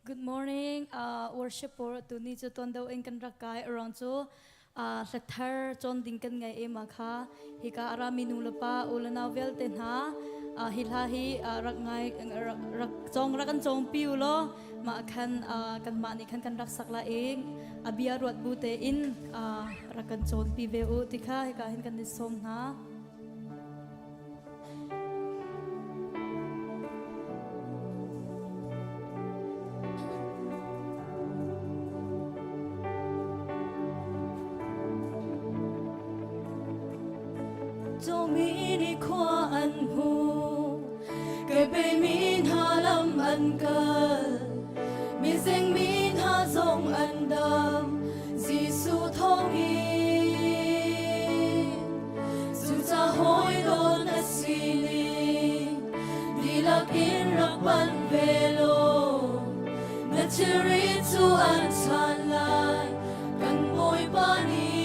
Good morning, worshipper. Tu ni chu ton do in kan rakai around chu Tlangtaar chon ding kan ngai e makha hi ka ara minu lapa ulana vel ten ha hilha hi rak ngai rak chong rakan chong piu lo ma khan kan ma ni khan kan rak sakla eng abia ruat bu te in rakan chon pi ve u tikha hi ka hin kan ni som na cho mi khoa ăn hu cái bề min ha lâm ăn cờ mi danh min ha dòng ăn đam Giêsu thông in dù cha hối đón asili đi lạc in rak ban velo na chiri tu an chan lai kan môi bani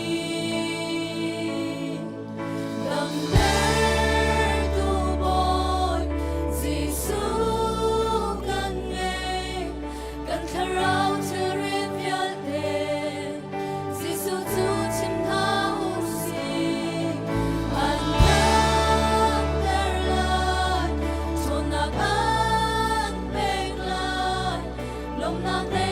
Not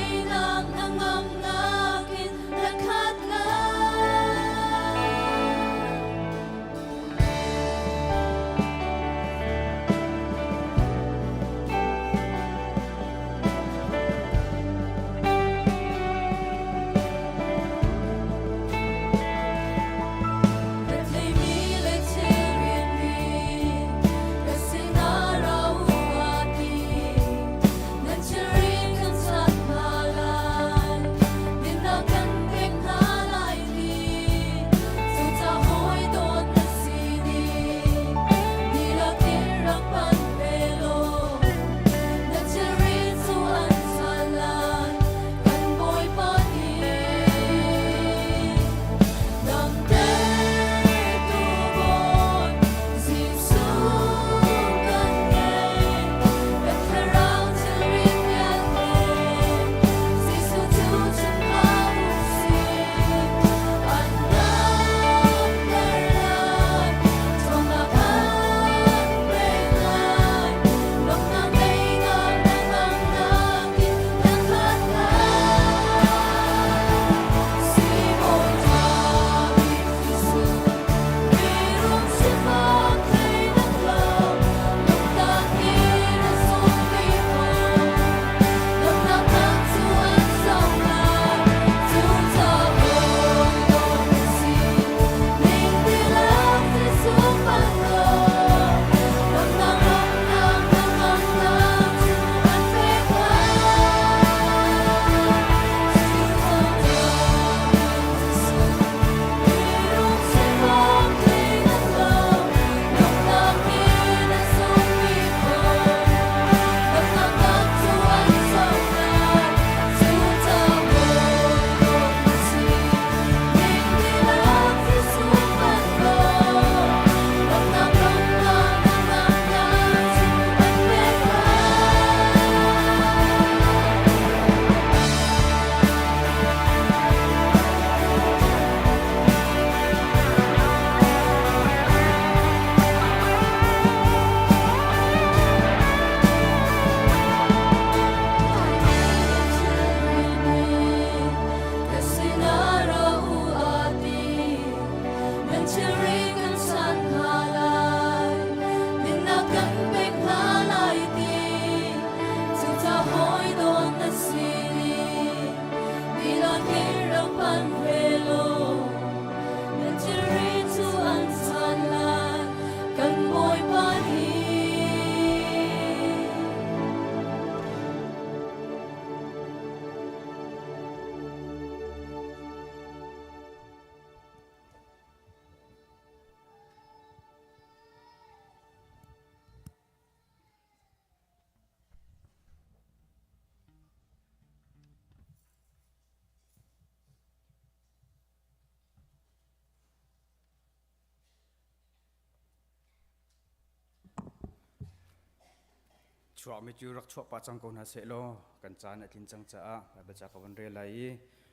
chua mi chu rak chua pa chang ko na se lo kan chan atin chang cha a ba cha ka wan re lai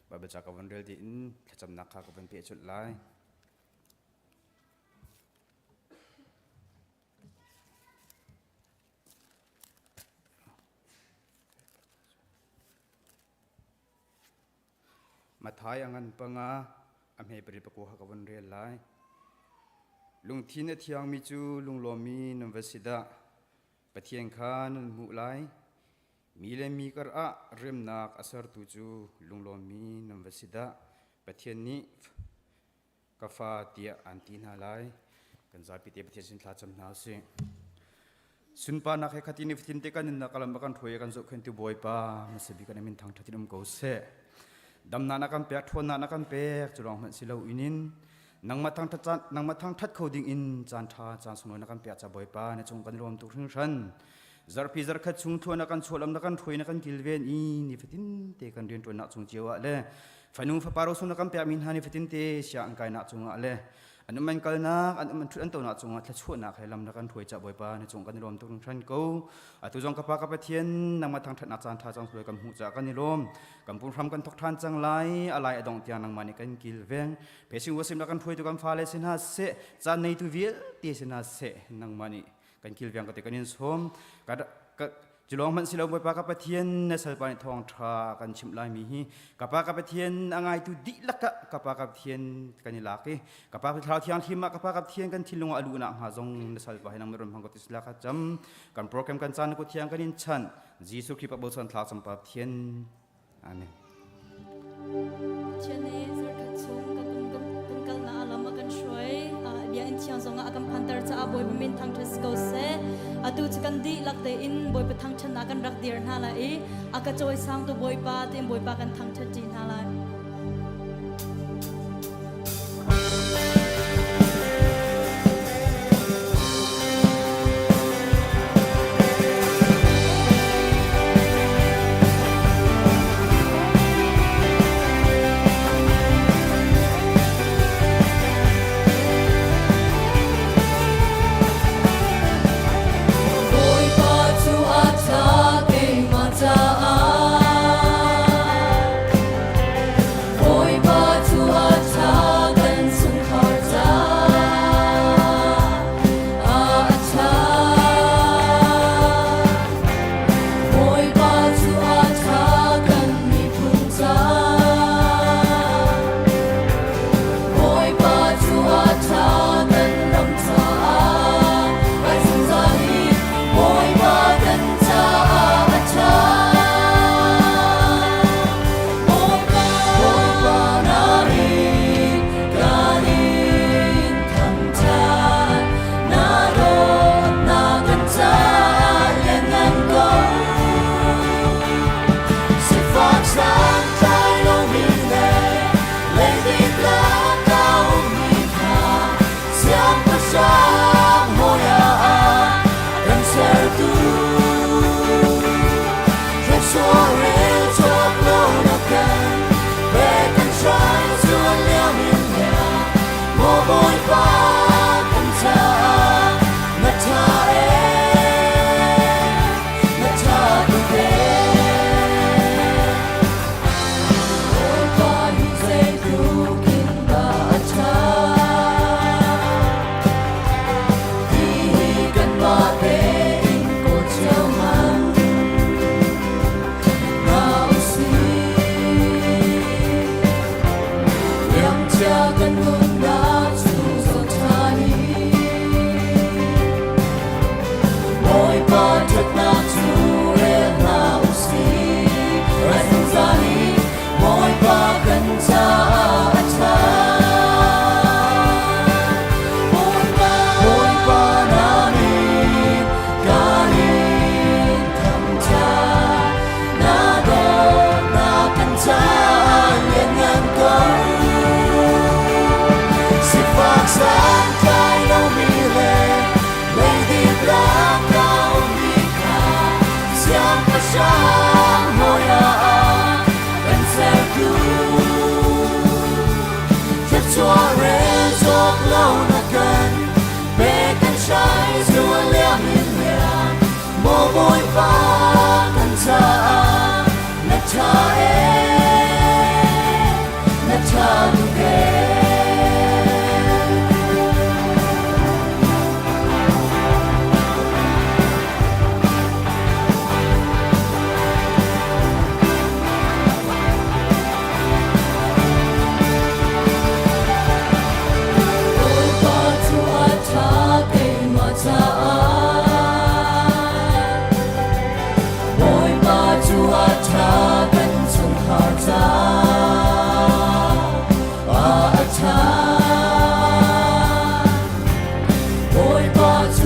ba cha ka wan re di in thacham na kha ko ban pe chut laiมาท้ายอันปังอาอเมปริปะโกหะกวันเรียนไลลุงทีนเทียงมิจูลุงโลมีนวสิดาปะเทียงคานมุไลมีเลมีกระอะเริมนักอสรตุจูลุงโลมีนวสิดาปะเทียนนี้กาฟาเตียอันตีนาไลกันจะปิเตปะเทียนสินทลาจำนาสิสุนปานักให้ขัดนิฟตินเตกันนักกลัมบักันถวยกันสุขันติบอยปามาสบิกันมินทางทัตินมโกเซดำนานักการเปียกทวนนักการเปียกจุลองมันสิเลวอินินนังมาทางทัดเขาดิ่งอินจานทาจานสมุนนักการเปียกจะบ่อยป้าในจงกันรวมตุกทั้งชั้นจารพิจารขัดชุงทวนนักการชวนลำนักการถวยนักการกิลเวนอินิฟิตินเตกันเรียนตัวนักจงเจียวะเล่ฝันนุ่งฟ้าปารสุนักการเปียกมินหานิฟิตินเตเสียงกายนักจงะเล่อันนั้นมันกัลนักอันนั้นมันทุนตัวนักจงะทัดชวนนักให้ลำนักการถวยจะบ่อยป้าในจงกันรวมตุกทั้งชั้นกูตุจงกับปากกับเทียนนังมาทางทัดนักจานทาจงถวยกับหูจากกันนิรวมกำปุ่นทำกันทกทานจังไรอะไรอดองเตียนนังมันกันกิลเวงเพชิงวัสิมนักกันถวยตัวกันฟ้าเลสินหาเสจานในตัววิลตีสินหาเสนังมันกันกิลเวงก็ติกันยินสมก็จุลองมันสิเราไปปากกับเทียนในสายปานทองทรากันชิมลายมีฮีกับปากกับเทียนอ่างไอตุดิลักกับปากกับเทียนกันยิลักกับปากกับเทียนที่มากับปากกับเทียนกันที่ลงอลูนักหาจงในสายปานนังมรมพังกติสลักจำกันโปรแกรมกันจานกุเทียนกันยินชันจีสุขีปะบุษนทลาสัมปะเทียนอาเมนเช่นนี้สุดขัดสูงกับกุมกัลนาลำกันช่วยเบียนเชียงสงอากันพันเตอร์จะอาบอยมินทางเทสโกเซดูจะกันดีลักเตอินบอยไปทางชนะกันรักเดียร์นาลายอากาจอยสร้างตัวบอยปาเต็มบอยปากันทางชจีนาลายHãy subscribe cho kênh Ghiền Mì Gõ để không bỏ lỡ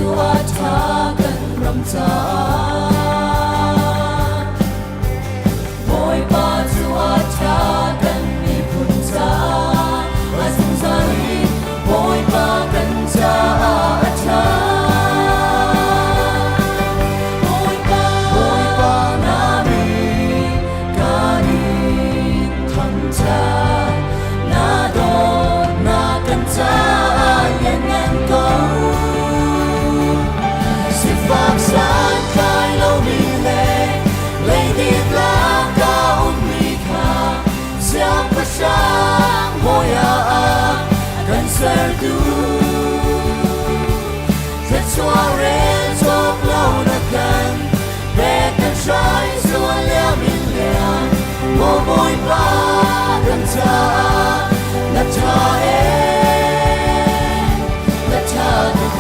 Thawngṭha kan ramcha Boy pa Thawngṭha kan mi puncha Azumzari boy pa kan cha acha Boy pa nami kani Thawngṭha na do na kan cha yan ngan ko Phật sáng khai Lomi lấy điệp lá ca mi kha giáp bất sáng môi gần ser tu thật xóa rên chốc lâu đã cần về cần trái xua lea min lea mồ môi ba gần cha đất cha đất cha tu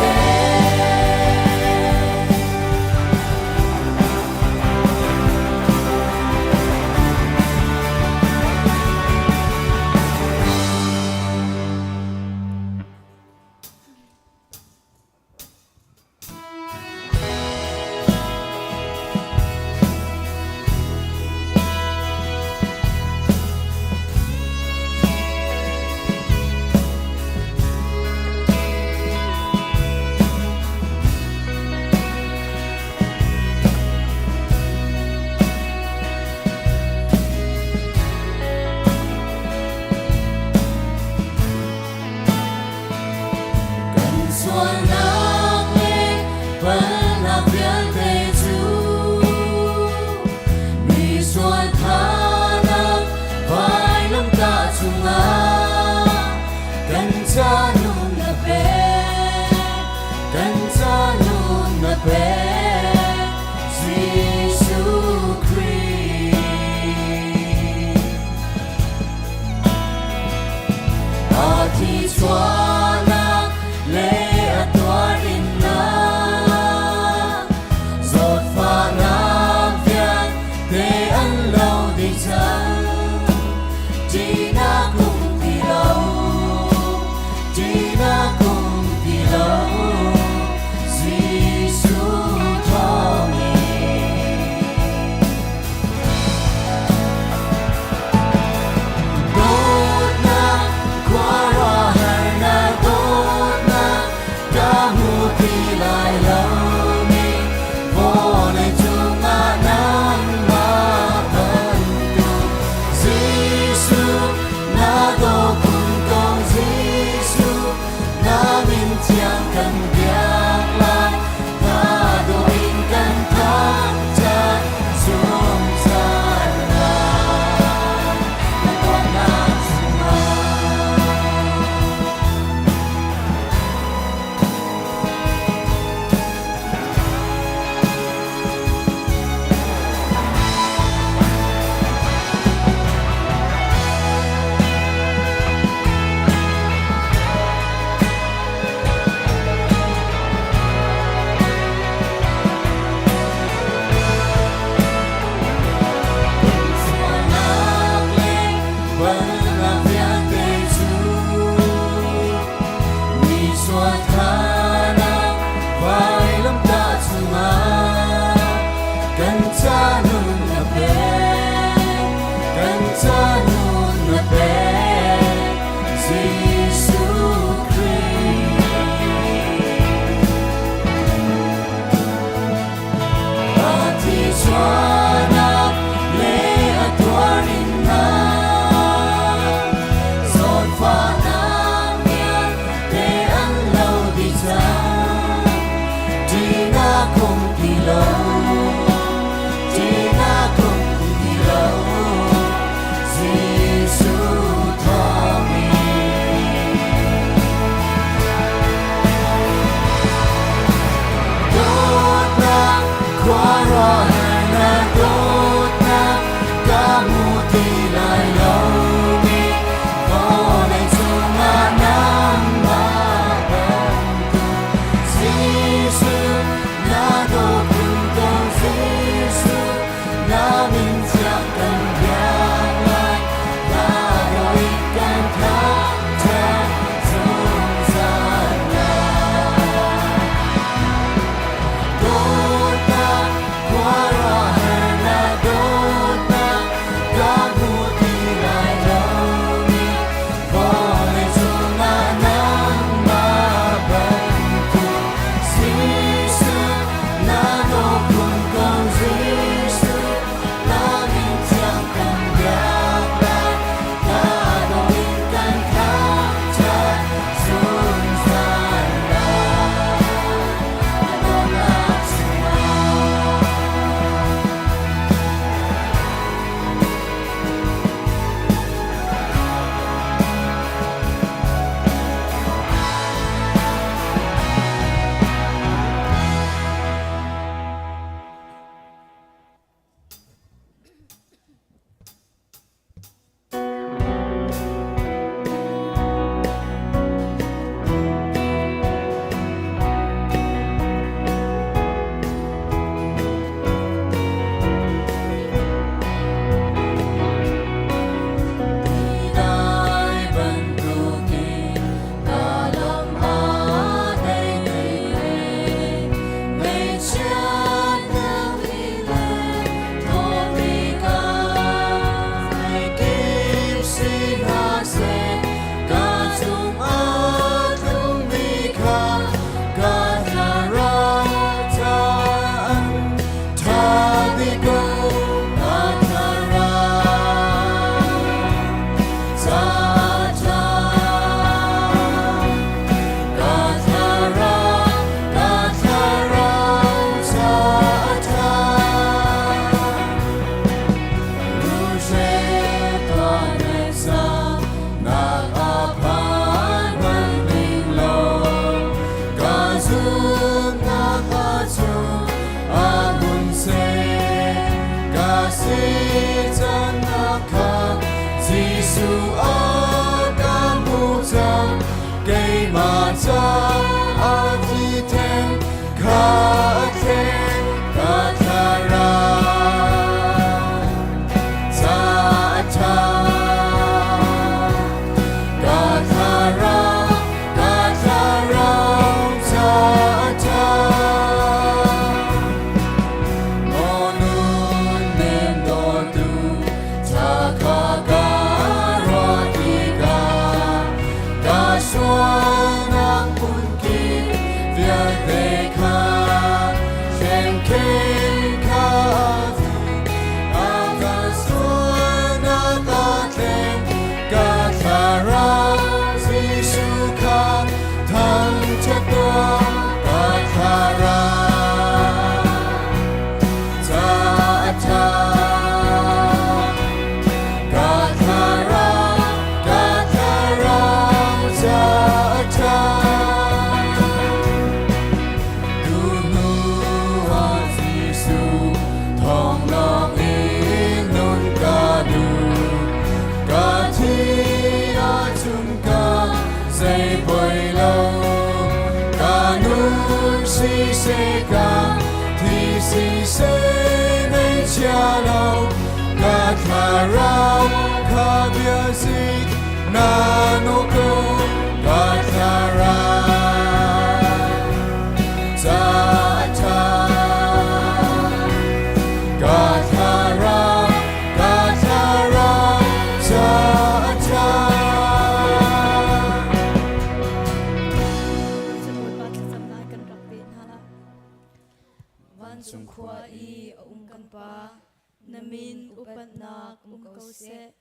Namin upatnak kause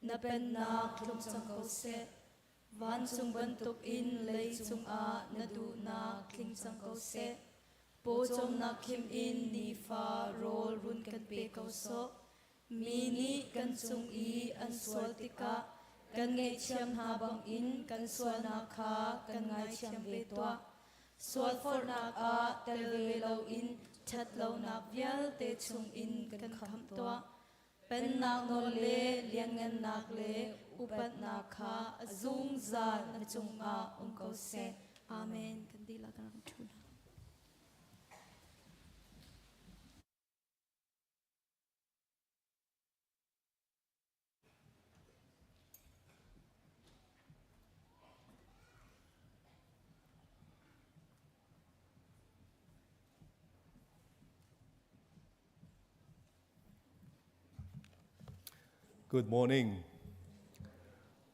napennak kause van chung bantuk in lei chung a nadu na kling kause po chom na kim in ni fa rol run kan pe kauso mini kan chung I an swal tika kan ngai chiam ha bang in kan swal na kha kan ngai chiam ve twa swal for na a tel ve lo in chat lo na vial te chung in kan kham twa pen nak no le liang ngan nak le upat na kha zung za na chung a ko se amen kan dila kan thuna Good morning.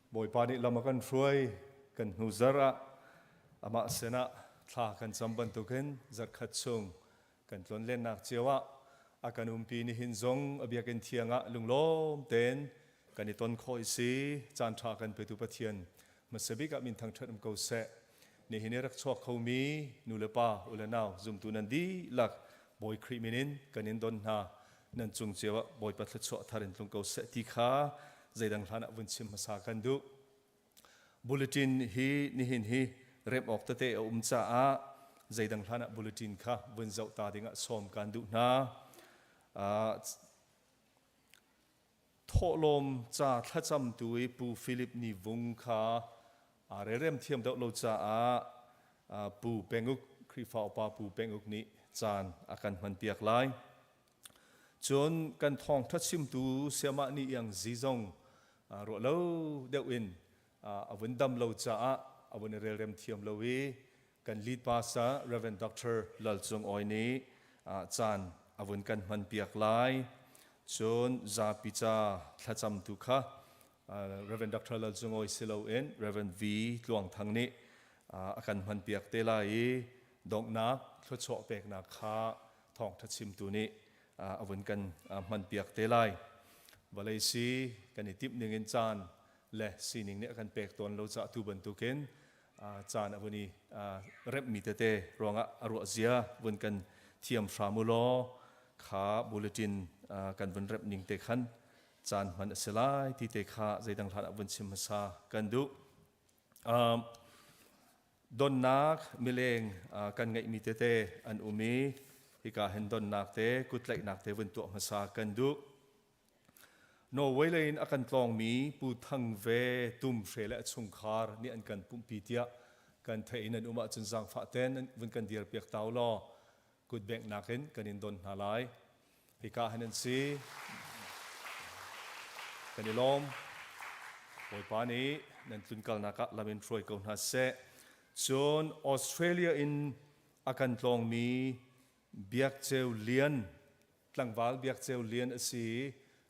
Boy pani lama kan fruai kan nuzara ama sena tha kan samban tuken zat khat chung kan tlon len nak chewa akan umpi ni hin zong abiaken thianga lunglom ten kan iton khoi si chan tha kan petu pathian masabi ka min thang thatam ko se ni hinerak chok khomi nulepa ulanau zumtu nandi lak boy kriminin kan in don na nan chung chewa boy patla cho tharin tlung ko se ti kha zaidang thana bunchim masa kan du bulletin hi ni hin hi rep ok tate cha a zaidang thana bulletin kha bun zau ta dinga som kan du na tholom cha thacham tui pu philip ni vung kha rem thiam do lo cha a pu penguk khrifa pa pu penguk ni chan akan man piak lai chon kan Thawngṭha Chim tu siama ni yang zizong ro lo deuh in avun dam lo cha avun rel rem thiam lo wi กันลีดพาสต์เรเวนด็อกเตอร์ลัลจงออยนี้จานอวุนกันมันเปียกลายจนจาปิจาทัจำตุค่ะเรเวนด็อกเตอร์ลัลจงออยสิโลเอ็นเรเวนวีหลวงทางนี้อาการมันเปียกเตลายดอกนักทดสอบเปกนักข้าทองทัดชิมตัวนี้อวุนกันมันเปียกเตลายวลัยซีกันอิติบหนึ่งจานและสีหนึ่งเนี่ยกันเปกตอนเราจะตูบันตุเกนจานอวุนีเร็บมีเตเตรองอรุเซียวันกันเทียมฟามุโลขาบูเลตินกันวันเร็บหนึ่งเตขันจานมันเสลายที่เตขาใจดังทันวันชิมซากันดูดอนนักมิเลงกันไงมีเตเตอันอุมีฮิกาเห็นดอนนักเตกุดเล็กนักเตวันตัวมาซากันดูโนเวเลนอากันตองมีปูทังเวตุมเฟลและชุงคาร์นี่อันกันปุ่มปีเตียกันเทอินันอุมาจนสังฟาเตนวันกันเดียร์เปียกตาวลอกุดแบงนักเห็นกันอินดอนฮาไลฮิกาเห็นซีกันอิลอมโอยปานีนั่นตุนกัลนักลามินทรอยกอนฮัสเซจนออสเตรเลียอินอากันตองมีเบียกเจลเลียนหลังวาลเบียกเจลเลียนสี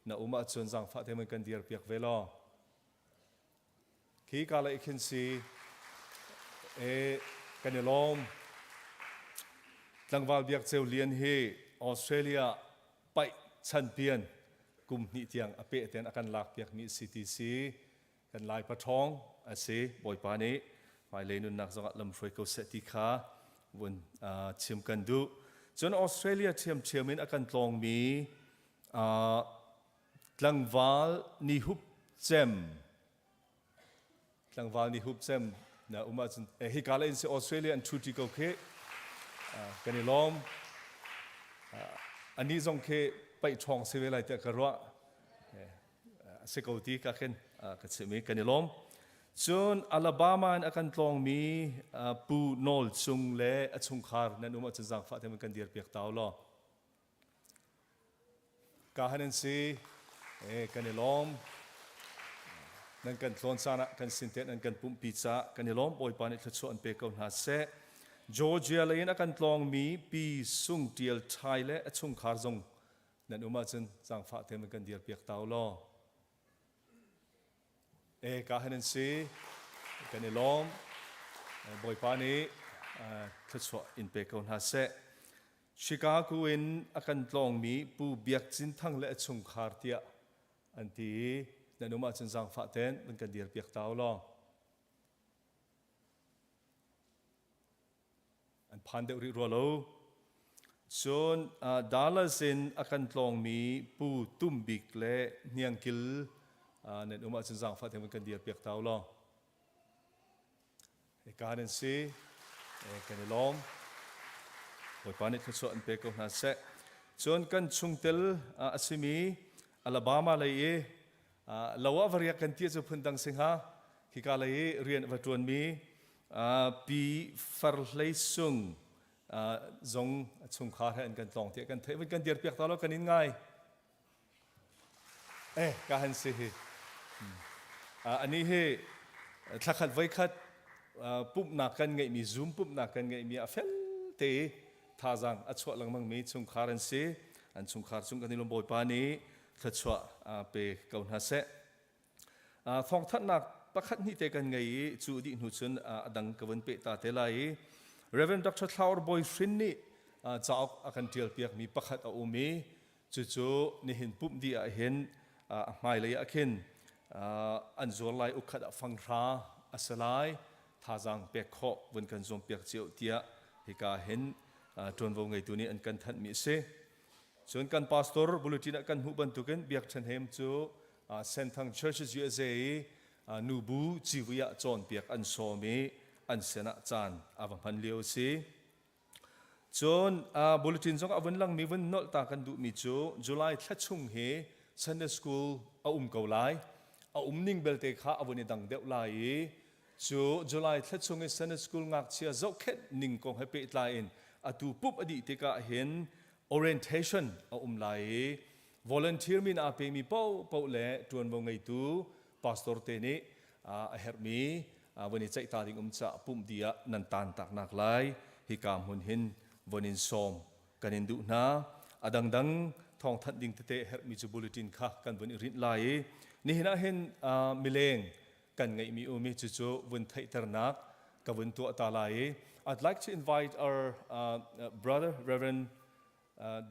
na uma chun jang fa themen kan dir piak velo khi kala ikhin si kanelom tlangwal biak cheu lian hi Australia pai champion kum ni tiang ape ten akan lak piak mi CTC kan lai pathong ase boy pa ni pai lenun nak zonga lam froi ko seti kha won chim kan du chon Australia thiam in akan tlong mi Tlangwal ni hup jem na uma hikala in se Australia and chuti ko ke kanilom ani zong ke pai thong se velai te karwa security ka ken ka chemi kanilom chun Alabama an akan tlong mi pu nol chung le achung khar nan uma chang fa them kan dir pek taw lo ka hanen siกันล้อมนั่นกันโซนซานะกันสินเทนั่นกันปุ่มพิซซ่ากันล้อมปอยปานิทชวนเปกอนหาเซจอร์เจียเลยนะกันลองมีปีสุงเดียลไทยและชุงคาร์จงนั่นอุมาจันจังฟ้าเทมันกันเดียร์เปียกตาวล้อกาเฮนันซีกันล้อมปอยปานิทชวนอินเปกอนหาเซชิคาโกอินอากันลองมีปูเบียกจินทั้งและชุงคาร์เตียอันที่นั่นอุมาจันจังฟ้าเทนมันกันเดียร์เปียกตาวล้ออันพันเดริโรโลส่วนดาลาซินอากันลองมีปูตุ้มบิกและเนียงกิลนั่นอุมาจันจังฟ้าเทนมันกันเดียร์เปียกตาวล้อการนั้นสิกันล้อมโดยปานิทศอันเปกนาเซส่วนกันชุงเตลอาซิมีอัลบามาเลยลาวาเรียกันที่จะพึ่งดังสิงหาที่กาเลยเรียนวัตถุนมีปีฟาร์เลซุงจงชุงขาให้กันตองที่กันเทวันกันเดียร์เปียกตลอดกันง่ายการสิอันนี้ให้ถ้าขัดไว้ขัดปุ๊บหนักกันไงมีซูมปุ๊บหนักกันไงมีอัฟเฟลเตท่าจังอัดชัวหลังมังมีชุงขารันซีอันชุงขาชุงกันนิลมบอยปานีทัดชัวเปกาวนาเซทองทัดนักประคัดนี่เตกันไงจูดิหนุชนดังกวนเปตาเตลัยเรเวนด็อกเตอร์ทาวร์บอยฟรินนี่จะเอาอาการเทียลเปียกมีประคัดเอามีจู่ๆนี่เห็นปุ๊บดีเห็นไม่เลยเห็นอันจวนไลอุคัดฟังราอัสไลท่าจังเปกข้อวันกันจงเปียกเจียวเตียฮิกาเห็นจนวงไงตัวนี้อันกันทันมิเซส่วนกันพาสตอร์บุลตินกันหุบันตุกันเบียกชันเฮมจูเซนทังเชิร์ชยูเอเซนูบูจิวิยะจอนเบียกอันโซมีอันเซนะจานอาวังพันเลียวซีส่วนบุลตินจงอวันลังมีวันนอลตากันดูมิจูจุลัยทัดชุงเฮซันเดย์สคูลเกาไลนิ่งเบลเตค่าอวันนี้ดังเดวไลจูจุลัยทัดชุงเฮซันเดย์สคูลงักเชียเจ้าเข็ดนิ่งกงให้เปิดไลน์อตูปุ๊บอดีตที่ก็เห็น orientation ไล volunteer มีนาเปมีเป้าเล่จวนวงไงตู pastor เตนี่เฮร์มี วันนี้ใจตาดิ่งจะปุ่มเดียนันตันตักนักไล่ฮิกามหุนหินวันนี้สมกันอินดูนาดังทองทัดดิ่งเตะเฮมิจูบุลตินค่ะกันวันนี้รินไล่นี่เห็นเห็นมิเลงกันไงมีอุมิจูวันไทยตระนักกับวันตัวตาไล่ I'd like to invite our brother Reverend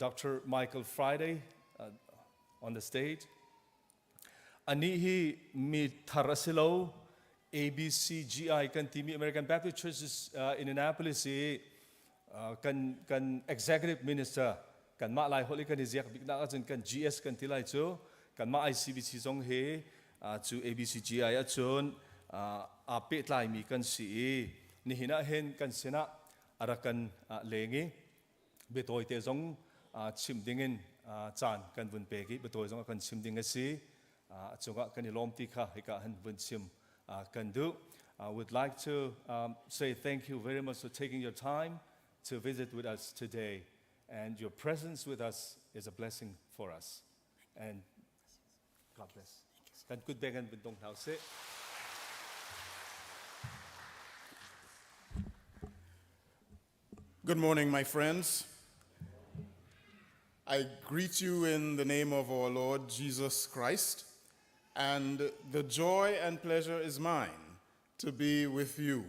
Dr. Michael Friday on the stage. อันนี้ที่มีทาราซิโล ABCGI กันที่มี American Baptist Churches in Annapolis กัน Executive Minister กันมาหลายคนกันที่เรียกบิ๊กนักจนกัน GS กันที่หลายจูกันมา ICBC จงเฮจู ABCGI จนอาเป็ดหลายมีกันสีนี่เห็นเห็นกันเสนาอารักันเลงีเบตอยเตจงชิมดิ่งจานกันบุญเปกีเบตอยจงกันชิมดิ่งสีจงกันนิลมติค่ะให้กันบุญชิมกันดู I would like to say thank you very much for taking your time to visit with us today, and your presence with us is a blessing for us. And God bless. กันกุดเบกันเป็นตรงเท้าเส Good morning, my friends. I greet you in the name of our Lord Jesus Christ, and the joy and pleasure is mine to be with you.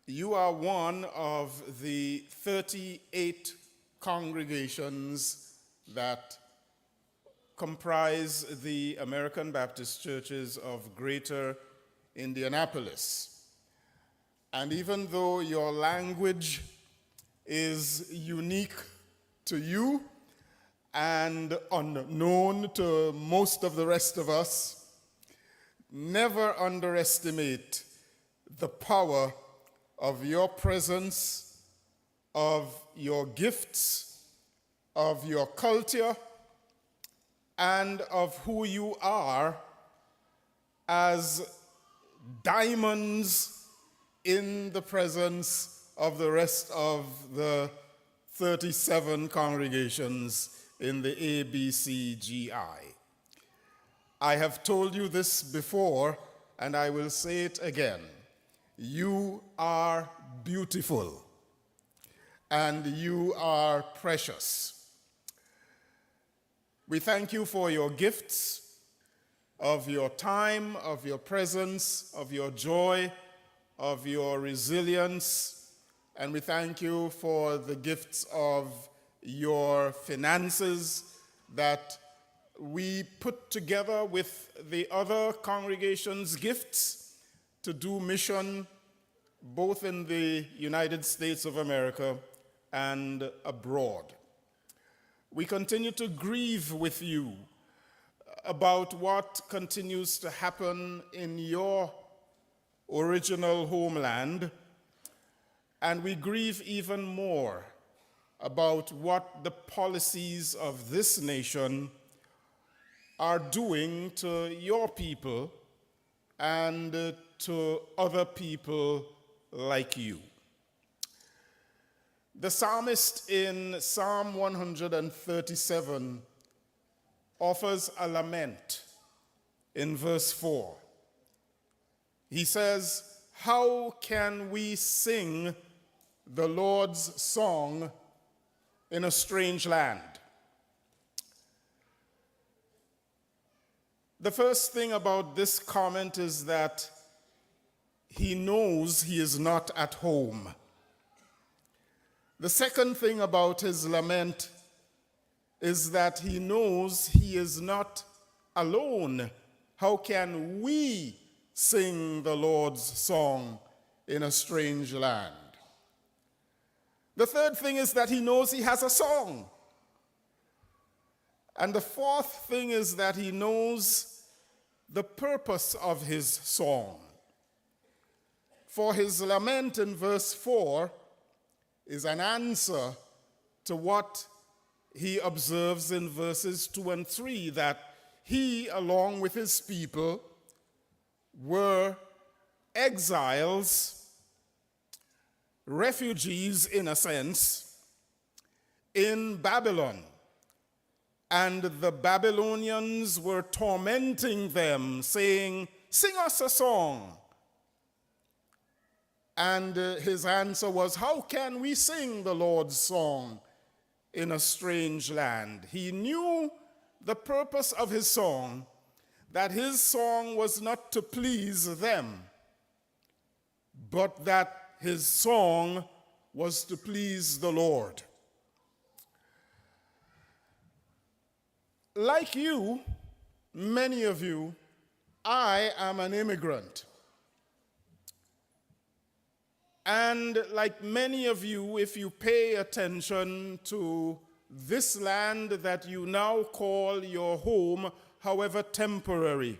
You are one of the 38 congregations that comprise the American Baptist churches of Greater Indianapolis. And even though your language is unique to you and unknown to most of the rest of us, never underestimate the power of your presence, of your gifts, of your culture, and of who you are as diamonds in the presence of the rest of the 37 congregations in the ABCGI. I have told you this before, and I will say it again. You are beautiful, and you are precious. We thank you for your gifts, of your time, of your presence, of your joy, of your resilience, and we thank you for the gifts of your finances that we put together with the other congregations' gifts to do mission both in the United States of America and abroad. We continue to grieve with you about what continues to happen in your original homeland, and we grieve even more about what the policies of this nation are doing to your people and to other people like you. The psalmist in Psalm 137 offers a lament in verse 4. He says, "How can we sing the Lord's song in a strange land?" The first thing about this comment is that he knows he is not at home. The second thing about his lament is that he knows he is not alone. How can we sing the Lord's song in a strange land? The third thing is that he knows he has a song. And the fourth thing is that he knows the purpose of his song. For his lament in verse 4 is an answer to what he observes in verses 2 and 3, that he, along with his people, were exiles, refugees in a sense, in Babylon. And the Babylonians were tormenting them, saying, "Sing us a song, And his answer was, how can we sing the Lord's song in a strange land? He knew the purpose of his song, that his song was not to please them, but that his song was to please the Lord. Like you, many of you, I am an immigrant. And like many of you, if you pay attention to this land that you now call your home, however temporary,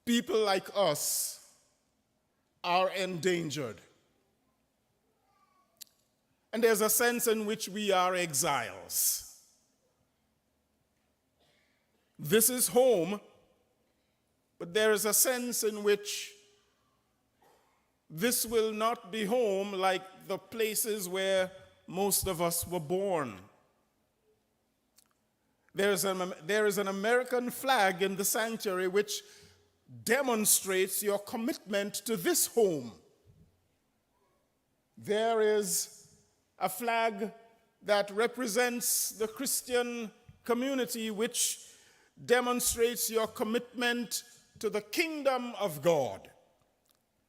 people like us are endangered. And there's a sense in which we are exiles. This is home, but there is a sense in which this will not be home like the places where most of us were born. There is an American flag in the sanctuary which demonstrates your commitment to this home. There is a flag that represents the Christian community which demonstrates your commitment to the kingdom of God,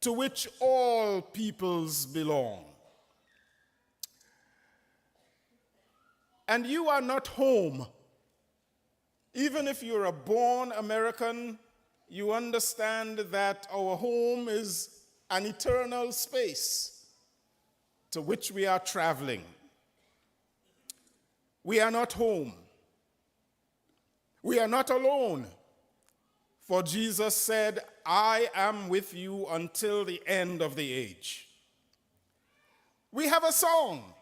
to which all peoples belong. And you are not home. Even if you're a born American, you understand that our home is an eternal space to which we are traveling. We are not home. We are not alone. For Jesus said, I am with you until the end of the age. We have a song.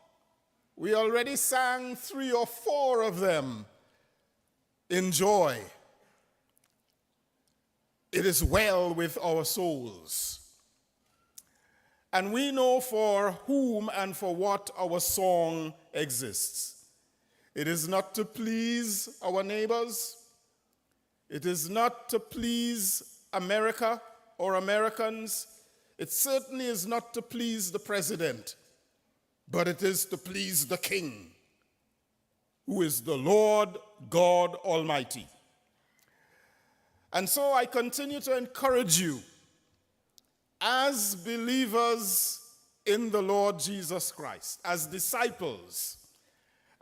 We already sang 3 or 4 of them in joy. It is well with our souls. And we know for whom and for what our song exists. It is not to please our neighbors. It is not to please America or Americans. It certainly is not to please the president, but it is to please the King, who is the Lord God Almighty. And so I continue to encourage you as believers in the Lord Jesus Christ, as disciples,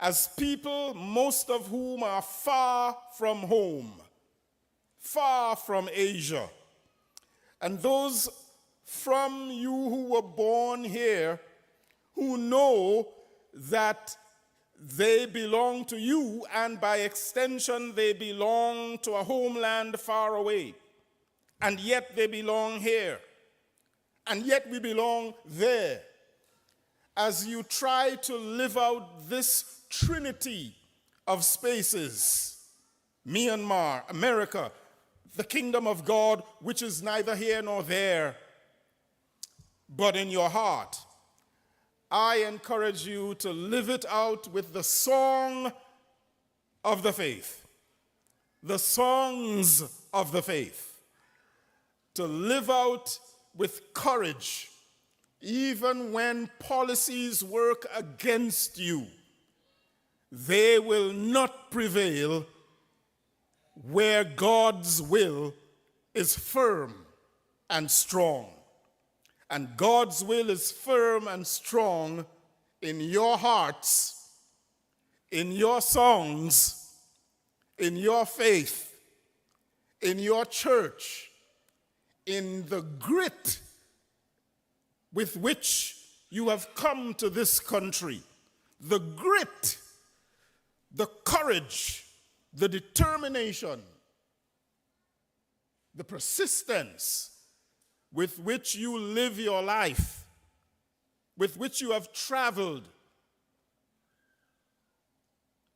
as people, most of whom are far from home, far from Asia, and those from you who were born here who know that they belong to you, and by extension they belong to a homeland far away, and yet they belong here, and yet we belong there. As you try to live out this trinity of spaces, Myanmar, America, the kingdom of God, which is neither here nor there, but in your heart, I encourage you to live it out with the song of the faith, the songs of the faith, to live out with courage, even when policies work against you. They will not prevail where God's will is firm and strong. And God's will is firm and strong in your hearts, in your songs, in your faith, in your church, in the grit with which you have come to this country, the grit, the courage, the determination, the persistence with which you live your life, with which you have traveled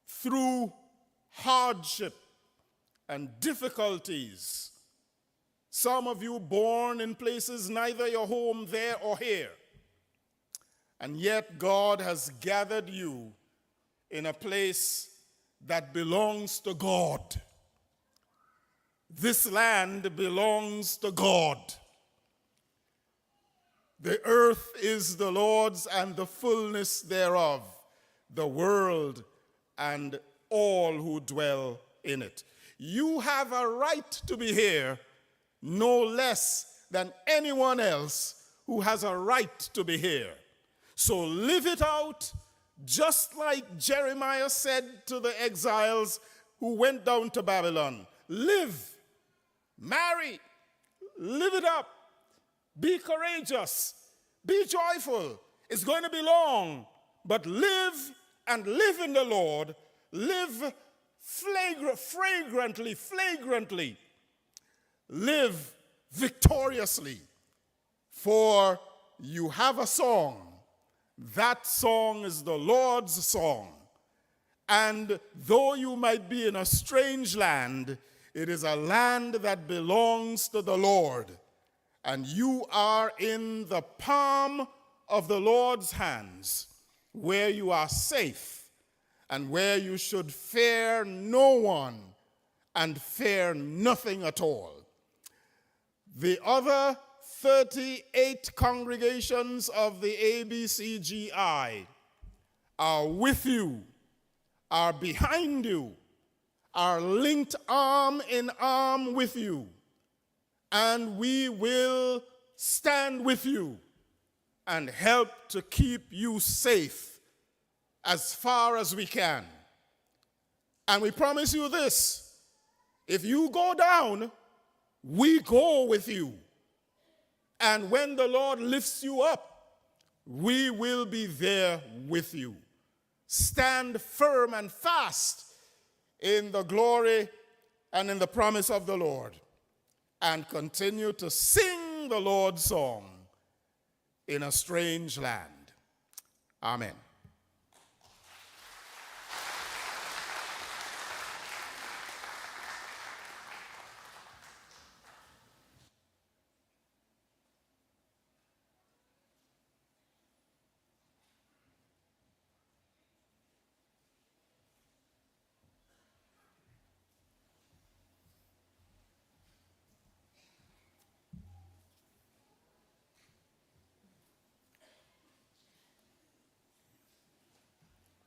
through hardship and difficulties. Some of you born in places neither your home there or here. And yet God has gathered you in a place that belongs to God. This land belongs to God. The earth is the Lord's and the fullness thereof, the world and all who dwell in it. You have a right to be here, no less than anyone else who has a right to be here. So live it out, just like Jeremiah said to the exiles who went down to Babylon. Live, marry, live it up, be courageous, be joyful. It's going to be long, but live and live in the Lord. Live flagrantly. Live victoriously. For you have a song. That song is the Lord's song. And though you might be in a strange land, it is a land that belongs to the Lord. And you are in the palm of the Lord's hands, where you are safe and where you should fear no one and fear nothing at all. The other 38 congregations of the ABCGI are with you, are behind you, are linked arm in arm with you, and we will stand with you and help to keep you safe as far as we can. And we promise you this: if you go down, we go with you. And when the Lord lifts you up, we will be there with you. Stand firm and fast in the glory and in the promise of the Lord, and continue to sing the Lord's song in a strange land. Amen.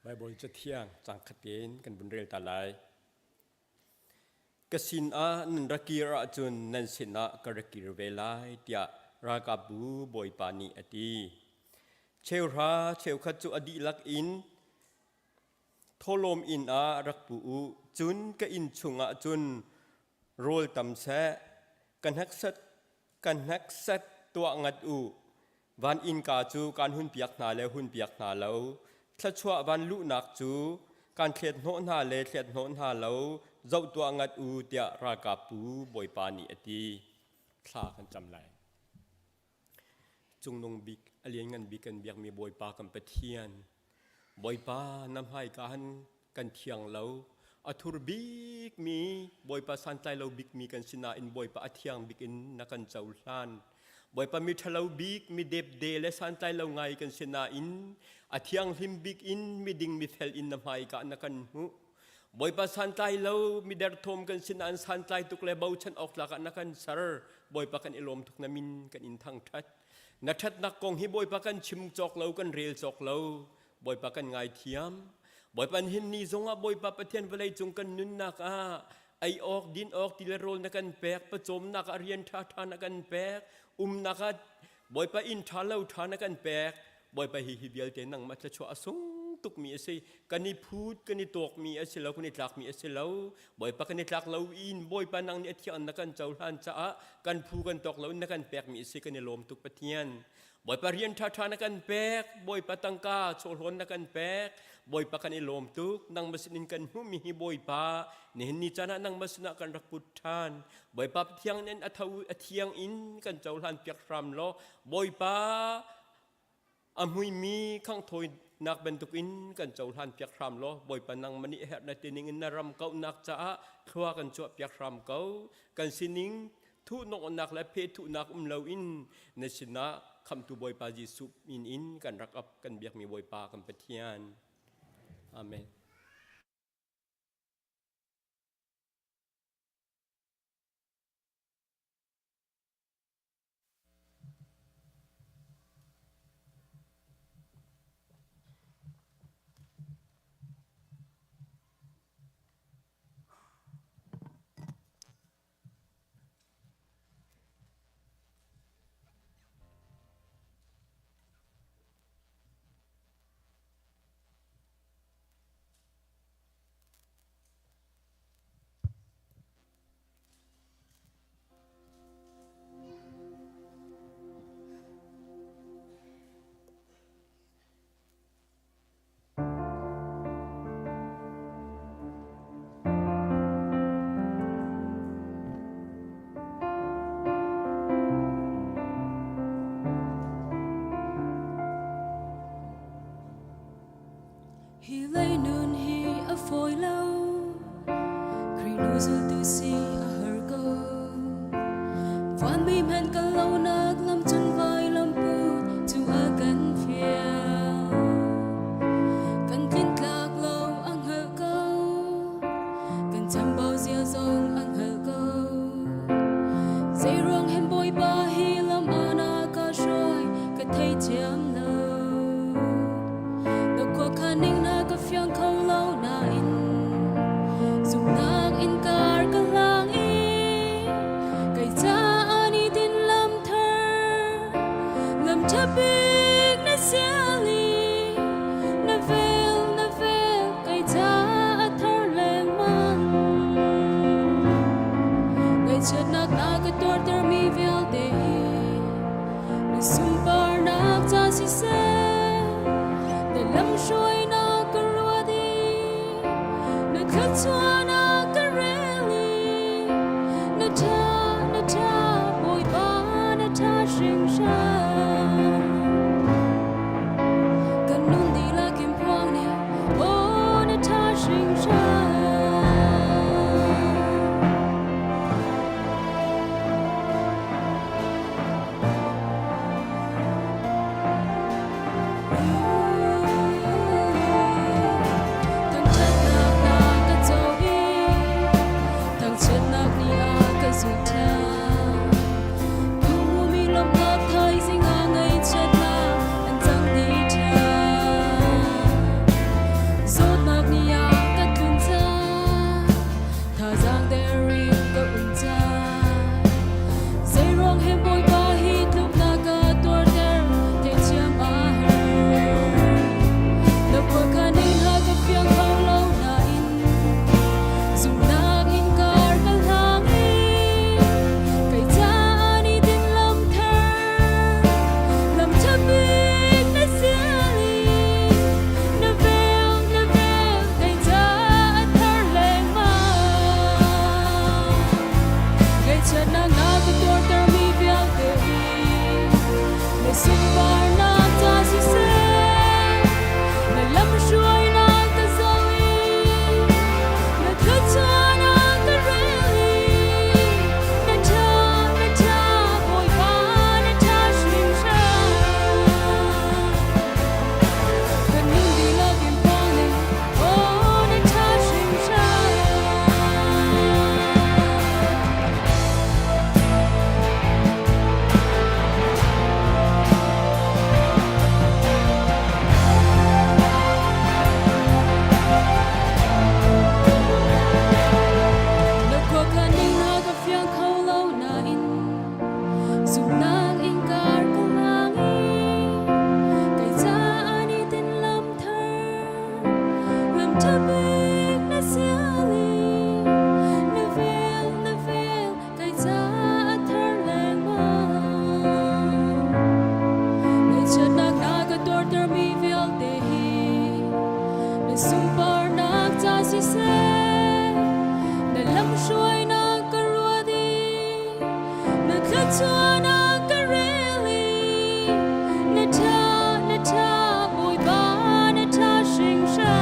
Bibleจะเที่ยงจังขัดเย็นกันบนเรือตาลายกสินอานันรักีระจุนนันสินะกระกีรเวลาเตียรากาบูบอยปานีอดีเชลราเชลขจุอดีลักอินโทลมอินอารักปูจุนกอินชุงอาจุนโรลตำแสกันฮักซัดตัวงัดอูวันอินกาจูการหุ่นเปียกนาแล้วหุ่นเปียกนาแล้วถ้าชัววันลุนักจูการเคลียดโนนหาเลเคลียดโนนหาเลวเจ้าตัวงัดอูเตียรากาปูบอยปานีอดีคลากันจำไรจุงนงบิกอเลียนงันบิกกันเบียกมีบอยปากันไปเทียนบอยปานำให้กันเทียงเลวอัทุรบิกมีบอยปาสันใจเลวบิกมีกันสินาอินบอยปาเทียงบิกอินนักกันเจ้าลานบอยปามีทะเลวบิกมีเดบเดและสันใจเลวไงกันสินาอินอาเทียงหิมบิกอินมีดิ่งมีเทลอินนำให้กันนักกันหูบอยปาสันใจเลวมีเดรทมกันสินาอันสันใจตุกเลเบาฉันออกหลักนักกันสารบอยปากันอิลมทุกนามินกันอินทั้งทัดนักทัดนักกงฮิบอยปากันชิมจอกเลวกันเรียลจอกเลวบอยปากันไงเทียมบอยปันหินนี่จงอาบอยปาปะเทียนเวลัยจงกันนุนนักไอออกดินออกติเลโรลนักกันแปกประจมนักเรียนท่านักกันแปกนักบอยปาอินท่าเลวท่านักกันแปกบอยปาฮิฮิเบียลเตนังมาจะชัวสงตุกมีเอซีกันนี่พูดกันนี่ตอกมีเอซีแล้วกันนี่หลักมีเอซีแล้วบอยปากันนี่หลักเลวอินบอยปานังนี่เทียนนักกันเจ้าหลานจ้ากันพูกันตอกเลวนักกันแปกมีเอซีกันนี่ลมตุกปะเทียนบอยปาเรียนท่านักกันแปกบอยปาตังกาโชลนักกันแปกบอยปากันนี่ลมตุกนังมาสินกันหูมีฮิบอยปาเนี่ยนี่จ้านังมาสนะกันรักพุทธานบอยปาเทียงนั้นอัฐเทียงอินกันเจ้าหลานเปียกรำล้อบอยปาอามุยมีข้างถอยนักบรรทุกอินกันเจ้าหลานเปียกรำล้อบอยปานังมันนี่เหตุในตีนิงนารำเก้านักจ้าครัวกันจั่วเปียกรำเก้ากันสินิงทุนกนักและเพทุนักเลวอินในชนะคำตูบอยปาจิสุอินกันรักอับกันเบียกมีบอยปากันเปเทียนอาเมน lấy nun hi a phôi lâu khi nu du tu si a hở câu van bim hen ka lâu nag lam chân vai lam pu tu a kan phía kan tin lạc lâu ang hở câu kan chăm bao zia zong ang hở câu dây ruộng hen bôi ba hi lam ana ka shoi ka thấy chiam ninh na ka phiang khâu lâu na in Zumhtlak in kar ka lang i kay cha ani tin lam chapik na siali na vel kay cha athar leng man kay chat nak na ka tor ter mi vel de na sumpar nak cha si se de lam shoi Chua na kareli na ta boy ba na ta shing sha kanun di la kim phuang ne o na ta shing sha Nata boy ba nata shing sha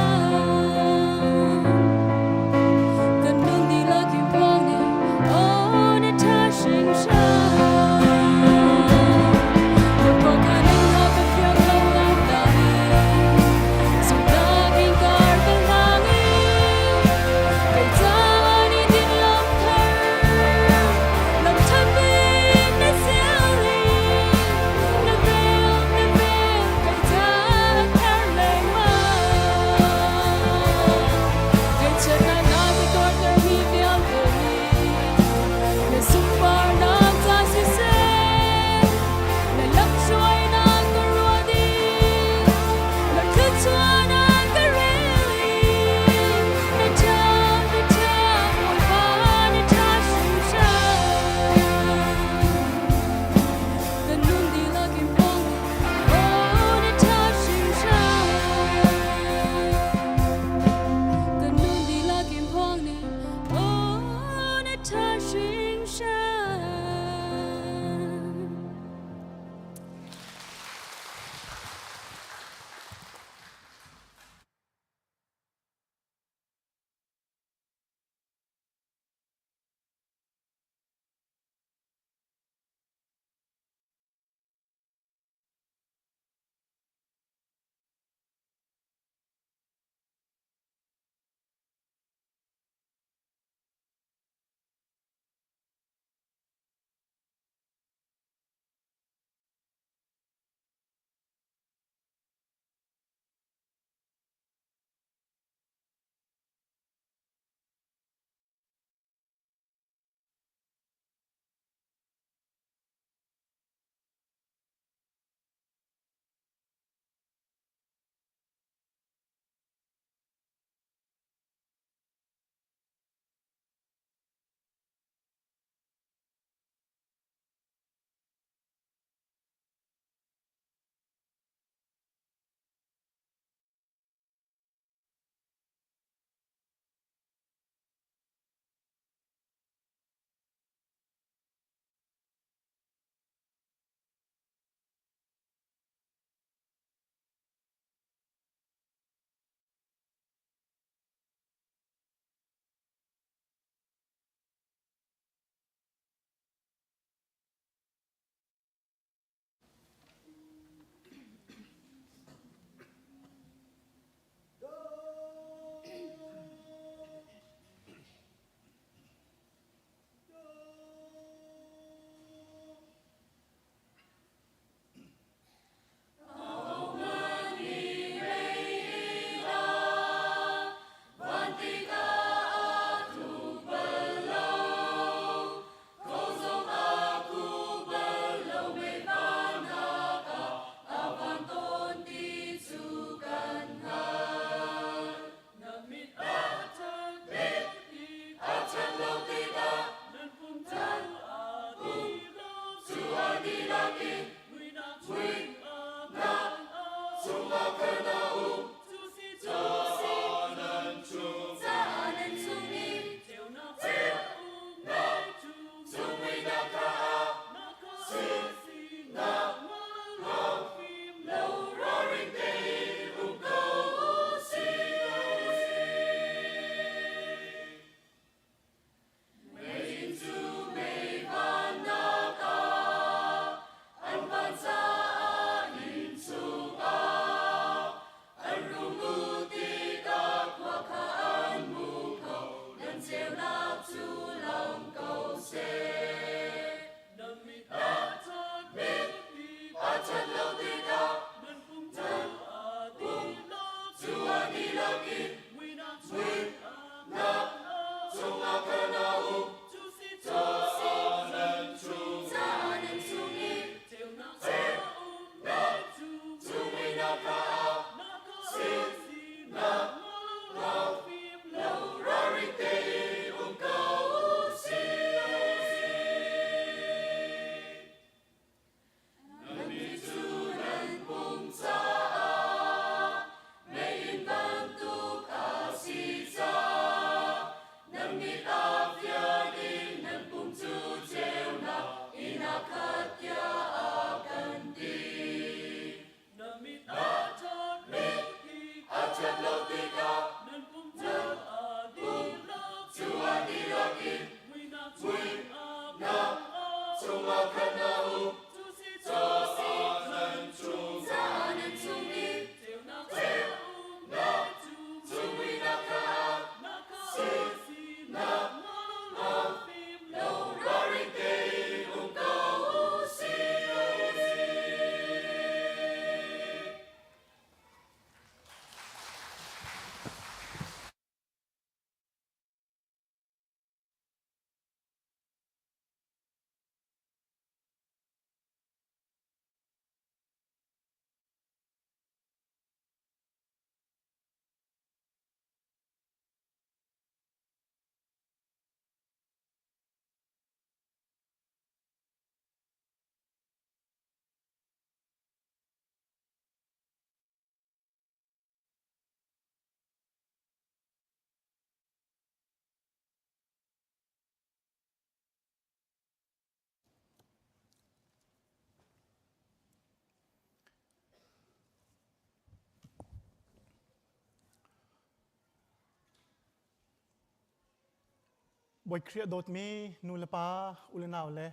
Boi kriya dot mi nulapa ulanau le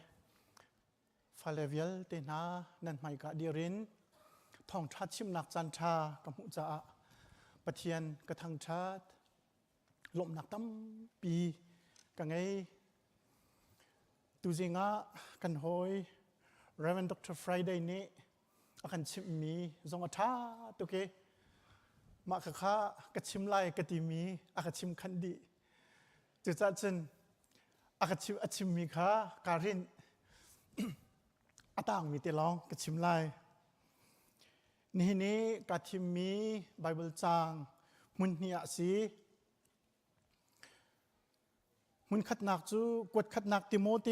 falevial te na nan mai ka dirin Thawngṭha chim nak chan tha kamu cha pathian ka Thawngṭha lom nak tam pi ka ngai tu zinga kan hoi Reverend Dr. Friday ni akan chim mi zong atha to ke ma kha kha ka chim lai ka ti mi aka chim khan di chu cha chen aka chim mi kha karin atang mi te long ka chim laiนี่กาทิมมีไบเบิลจางมุนเนียสีมุนขัดนักจูกวดขัดนักติโมเต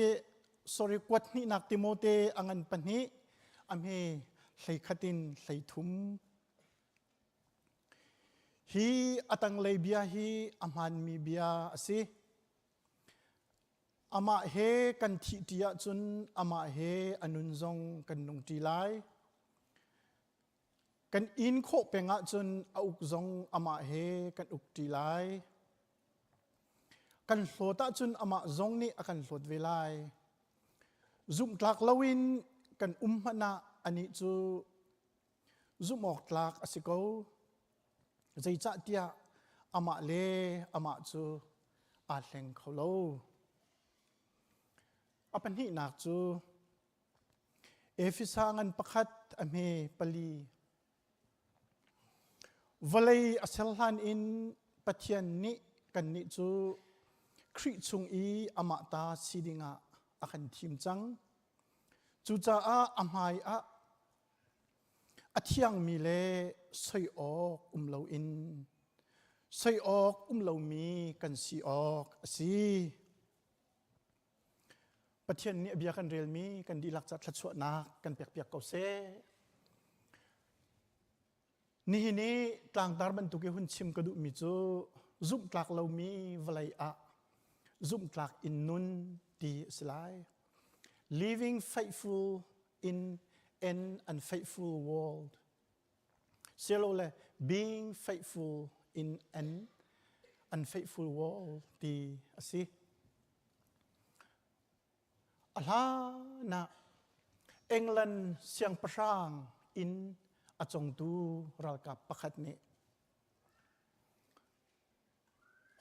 กวดนี่นักติโมเตอังันปันนี้อเมใส่ขัดินใส่ทุมฮีอตังเลยเบียฮีอามันมีเบียสิอามาเฮกันทิเตียจุนอามาเฮอนุนจงกันนุงจีไลกันอินโคเปงะจนอุกจงอามาเฮกันอุกตีไลกันโหลตะจนอามาจงนี่กันโหลดเวลาซุมตลักลวินกันมนะอันนี้จูซุมออกตลักอสิโกใจจัดเดียอามาเลอามาจูอาเลงเขาโลอปันนี้นักจูเอฟิซางันประคัดอเมปลีVawlei aselhan in pathian ni kan ni chu khri chung I amata sidinga akan thim chang chu cha a amhai a athiang mi le soi ok lo in soi ok lo mi kan si ok si pathian ni bia kan rel mi kan dilak cha thachwa na kan pek pek ko se นี่ตลางตารบรรทุกหุ่นชิมกระดูมิจูซุมตลักเรามีวลัยอะซุมตลักอินนุนดีสลาย living faithful in an unfaithful world เสียโลเลย being faithful in an unfaithful world ดีสิอะไรนะเอ็งลันเสียงประช่างอินอาจงดูรัลกับประคัดนี้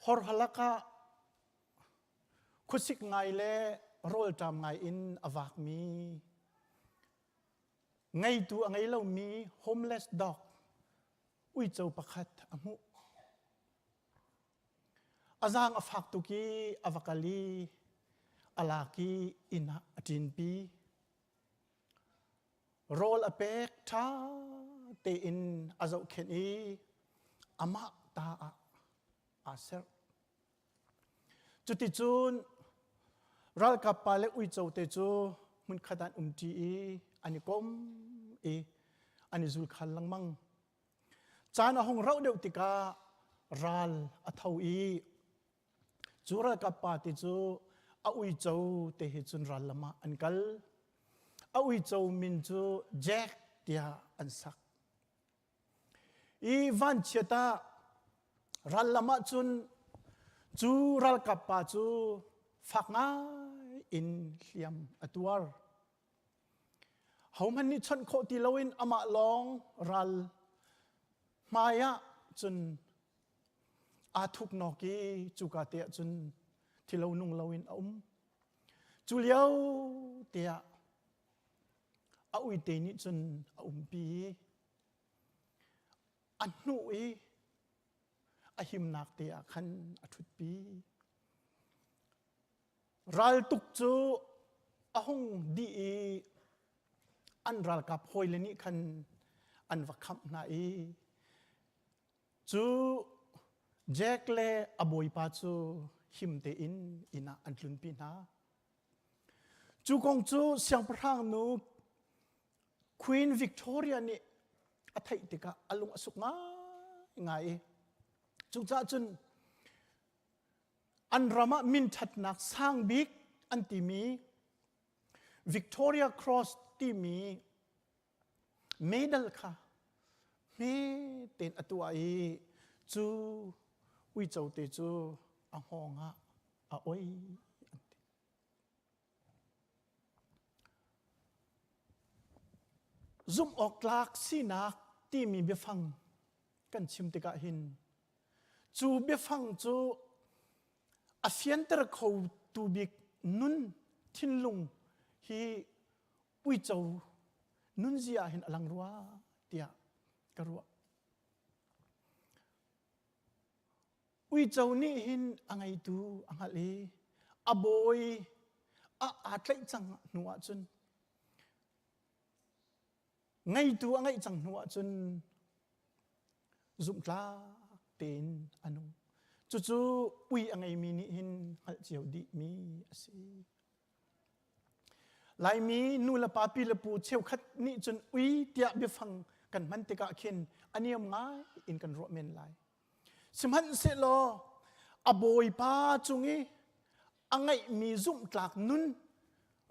ฮอร์ฮัลกะคุสิกไงเล่โรลจำไงอินอวากมีไงตัวไงเรามี homeless dog อุ้ยเจ้าประคัดอมุอาจางอฟักตุกีอวากาลีอลากีอินจินปีโรลอเปกท่าเตอินอาจจะเข็นอีอามาตาอาเซร์จุดที่จูนรัลกับปาเลอุยเจ้าเตจูมันขดานจีอันนี้ก้มอันนี้จุลขันลังมังจานอาหงเราเดียวติการัลอัฐวีจูรัลกับปาติจูอาอุยเจ้าเตหิจุนรัลละมาอันกัลอาวิจมินจูแจ็คเดียอันสักอีวันเชตารัลละมาจุนจูรัลกับปาจูฝักง่ายอินเลียมอตัวร์เขามันนี่ฉันโคติลวินอามาลองรัลมายะจุนอาทุกนอกีจูกาเตะจุนที่เรานุ่งลวินจูเลียวเตียเอาอีเตนิจนปีอันนู้อาหิมนักเตียขันอทุปีรัลตุกจูอาหงดีอันรัลกับหอยเลนิขันอันวักคำนาจูแจ็คเล่อบอยปาจูหิมเตอินอันลุนปีนาจูกงจูเสียงพระนูQueen Victoria นี่อัฐิติกะอลุงอสุกง่ายจุกจ้าจุนอันรามะมินทัดนักสร้างบิ๊กอันที่มี Victoria Cross ที่มีเมดัลค่ะเมเต็นอตัวจูวิจาวเตจูอ่างฮะโอ้ยซุมออกลากสีนักที่มีเบียฟังกันชิมติกะหินจูเบียฟังจูอาเฟียนตระเขาตูบิกนุนทินลุงฮีอุยเจ้านุนเสียเห็นอลังรัวเตียกรัวอุยเจ้านี่เห็นอังไงตูอังอะไรอบอยอาจเลยจังหนัวจนไงตัวไงจังหัวจนซุมตลาเต็นอนุจู่ๆอุยไงมีนี่หินหัดเจียวดีมีสิลายมีนูละปาปีละปูเชี่ยวคัดนี่จนอุยเตียเบียฟังกันมันติกะเข็นอันนี้ง่ายอินกันรวมเมนลายสมันเสลออบอยปาจุงไงมีซุมตลากนุน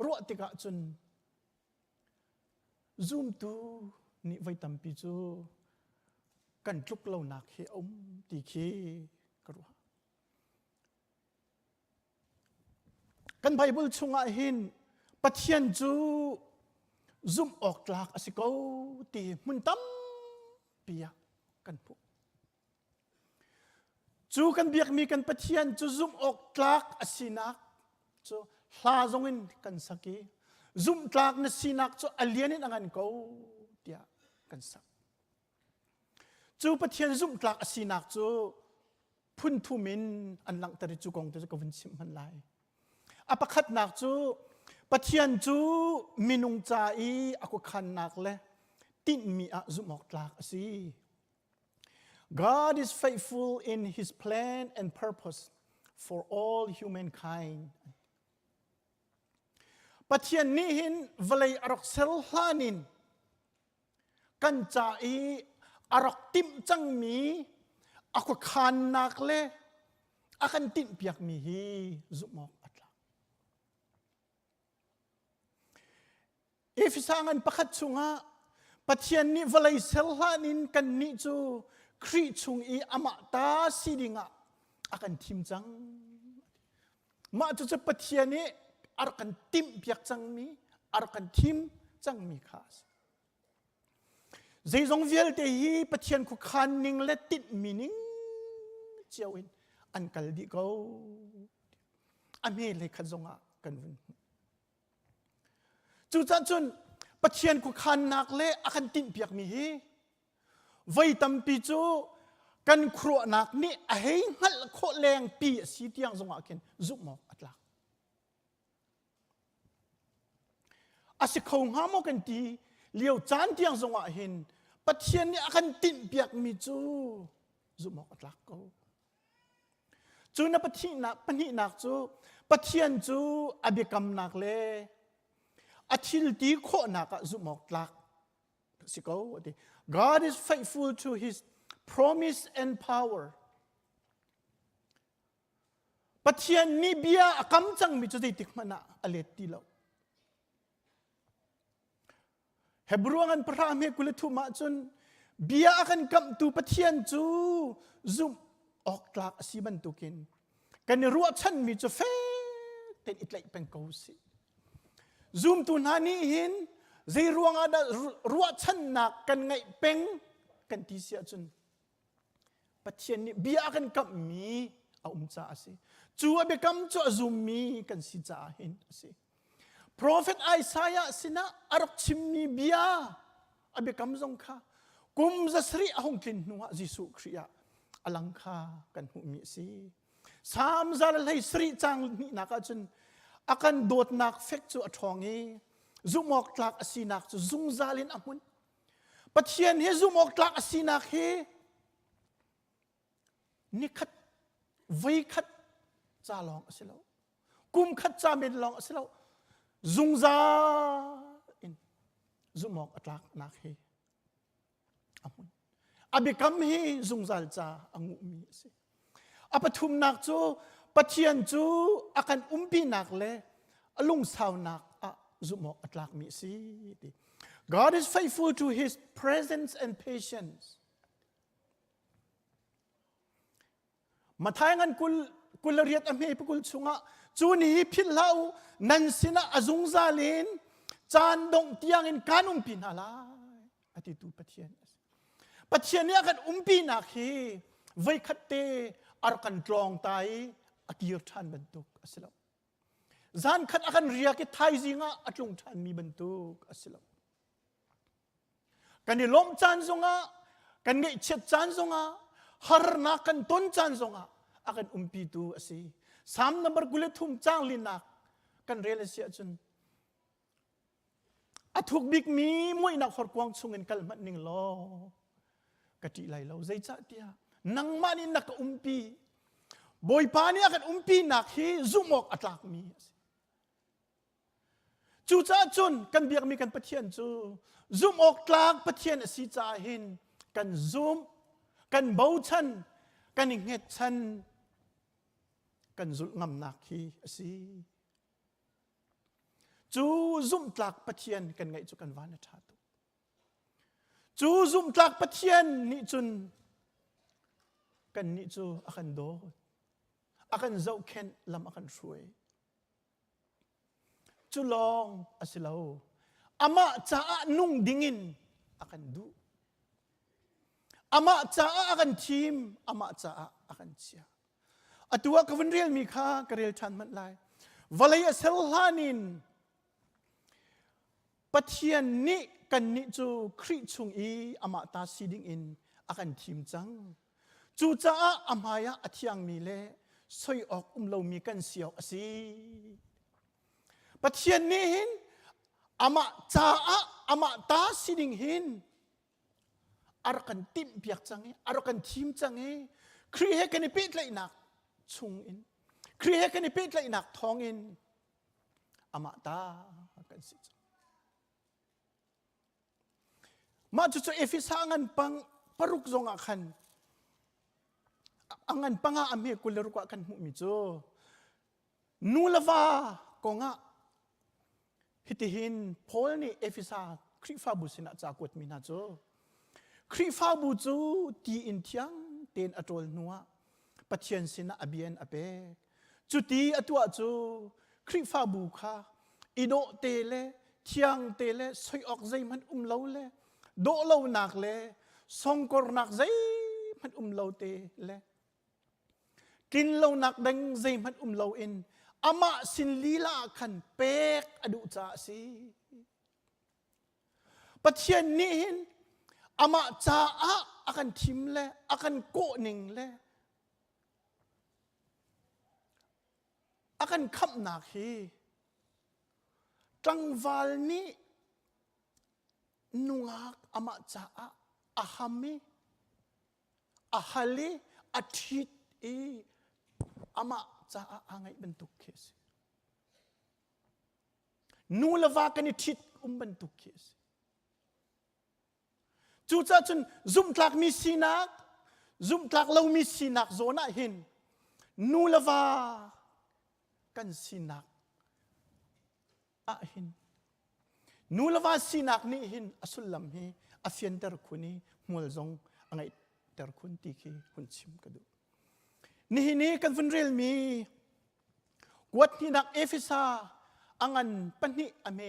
รัวติกะจนZoom tu ni vai tampi chu kan tluk lo nak he ti khi karwa kan bible chunga hin pathian chu zoom ok tlak asiko ti mun tam pia kan pu chu kan biak mi kan pathian chu zoom ok tlak asinak chu hla zongin kan saki Zumhtlak na sinak cho alienin angan ko tia kansak. Chu pathian Zumhtlak asinak cho phun thumin an lang tari chu kong te kawin sim han lai. Apakhat nak chu pathian chu minung cha ako khan nak le tin mi a Zumhtlak asi. God is faithful in his plan and purpose for all humankind. Pathian nihin Vawlei arok sel hanin kan cha arok tim chang mi ako khan nak le akan tin piak mi hi zumok atla Efesa ngan pakhat chunga pathian ni Vawlei selhanin kan ni chu khri chung I ama ta sidinga akan thim chang ma chu chu pathian ni arkan tim piak chang mi arkan thim chang mi khas zai zong vial te hi pathian khu khan ning le tit meaning chiawin an kal di ko ame le khazonga kan vun chu chan chun pathian khu khan nak le akan tin piak mi hi vai tam pi chu kan khro nak ni a hei ngal kho leng pi si tiang zonga ken zumok atlak asi khau ngamo kan ti liu chan tiang zonga hin pathian ni akan tin piak mi chu zumok atlak ko chu na pani nak chu pathian chu abikam nak le athil ti kho nak zumok tlak siko God is faithful to his promise and power pathian ni bia akam chang mi chu tik mana alet ti lo Hebruangan parame kuletu ma chun bia akan kam tu pathian chu zum ok tlak asiban tukin kan ruwa chan mi chu fe ten itlai pen ko si zoom tu nani hin zai ruang ada ruwa chan nak kan ngai peng kan ti sia chun pathian ni bia akan kam mi a cha asi chu abe kam chu zoom mi kan si cha hin asi Prophet Isaiah sina arok chimmi bia abe kam zong kha kum za sri ahong kin nuwa Jesu Khria alangkha kan hu mi si sam zal lai sri chang ni naka chun akan dot nak fek chu athongi zumok tlak asinak chu zungzalin amun pathian he zumok tlak asinak he nikhat vai khat cha long asilo kum khat cha men long asilo zungza in zumok atlak nak he amun abikam he zungzal cha angu mi se apathum nak chu pathian chu akan umpi nak le alung saw nak a zumok atlak mi si God is faithful to his presence and patience mathayangan kul riat ame pukul chunga chuni philau nan sina azung zalin chan dong tiang in kanum pinala ati tu pathian ni akan umpi nak hi vai khatte arkan tlong tai akir than bentuk asilo zan khat akan ria ke thai zinga atlung than mi bentuk asilo kan ni lom chan zonga kan ngai chet chan zonga har na kan ton chan zonga akan umpi tu asi sam number gulet thum chang linak kan relasia chun athuk big mi moi na khor kwang chungin kalmat ning lo kati lai lo zai cha tia nang mani nak umpi boy pani akan umpi nak hi zumok atlak mi chu cha chun kan biak mi kan pathian chu zumok tlak pathian si cha hin kan zoom kan bau chan kan nget chan kan zul ngam nak hi asi chu Zumhtlak pathian kan ngai chu kan wan tha tu chu Zumhtlak pathian ni chun kan ni chu akan do akan zau khen lam akan shuai chu long asilo ama cha nung dingin akan du ama cha akan thim ama cha akan chia atua kavenrial mi kha karel than man lai Vawlei selhanin pathian ni kan ni chu khri chung I ama ta siding in akan thim chang chu cha amaya athiang mi le soi ok Lomi kan siok asi pathian ni hin ama cha ama ta siding hin arkan tim piak change arkan thim change khri he kan pit lai nak chung in khri he kan pit lai nak thong in ama ta kan si ma chu Efesa ngan pang paruk zong akan angan panga ame kuler ko akan mu mi jo nulawa ko nga hitihin Paul ni Efesa krifa bu sina chakot mina jo krifa bu chu ti in thiang ten atol nuwa pathian sina abian ape chuti atwa chu krifa bu kha ido tele thiang tele soi ok zai man lo le do lo nak le songkor nak zai man lo te le kin lo nak dang zai man lo in ama sin lila khan pek adu cha si pathian ni hin ama cha a akan thim le akan ko ning le akan khap nak hi tangwal ni nungak ama cha a ahami ahali athit e ama cha a angai bentuk kes nulawa kan thit bentuk kes chu cha chun Zumhthlak mi sinak Zumhthlak Lomi sinak zona hin nulawa kan sinak a hin nulawa sinak ni hin asulam hi asian ter khuni mulzong angai ter khun ti ki hun chim kadu ni kan funrel mi kwat ni nak Efesa angan pani ame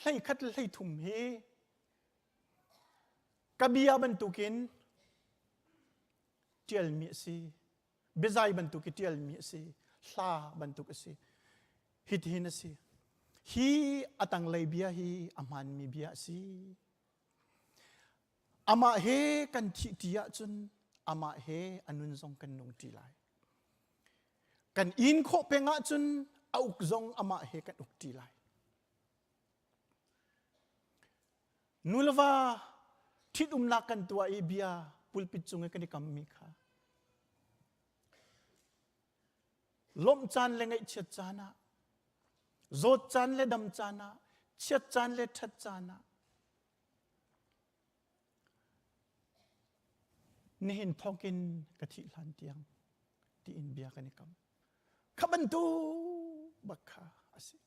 hlai khat hlai thum hi kabia bantukin tial mi si bezai bantuki tial mi si hla bantuk si hit hin si hi atang lai bia hi aman mi bia si ama he kan thi tia chun ama he anun zong kan nong ti lai kan in kho penga chun auk zong ama he kan uk ti lai nulwa thit nak kan tua i bia pulpit chunga kan kam mi kha lom chan le ngai chet chana zot chan le dam chana chet chan le that chana nihin thokin kathi hlan tiang ti in bia kan kam khaban tu bakha asi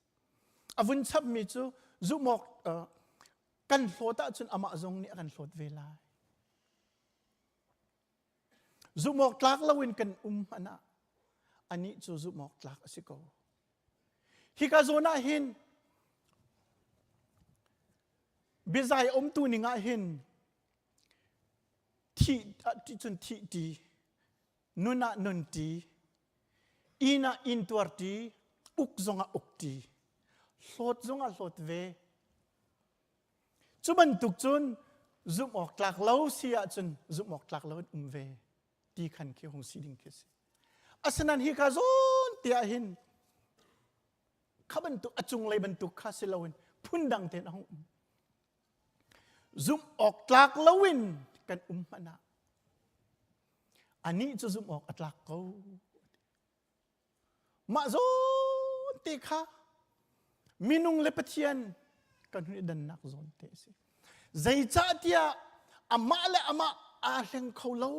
avun chap mi chu zumok kan hlota chun ama zong ni kan hlot vela Zumhtlak lawin kan ana ani chu Zumhtlak asiko hika zona hin bizai tu ninga hin thi chun thi ti nuna nunti ina intuarti uk zonga ukti hlot zonga hlot ve chuban tuk chun Zumhtlak lo sia chun Zumhtlak lo ve ti khan ke hong siding ke asanan hi ka zon tia hin khaban tu achung lai ban tu kha silawin phundang te hong Zumhtlak lawin kan mana ani chu Zumhtlak ko ma zon te kha minung le pathian kan hu dan nak zon te si zai cha tia ama le ama a hleng kholo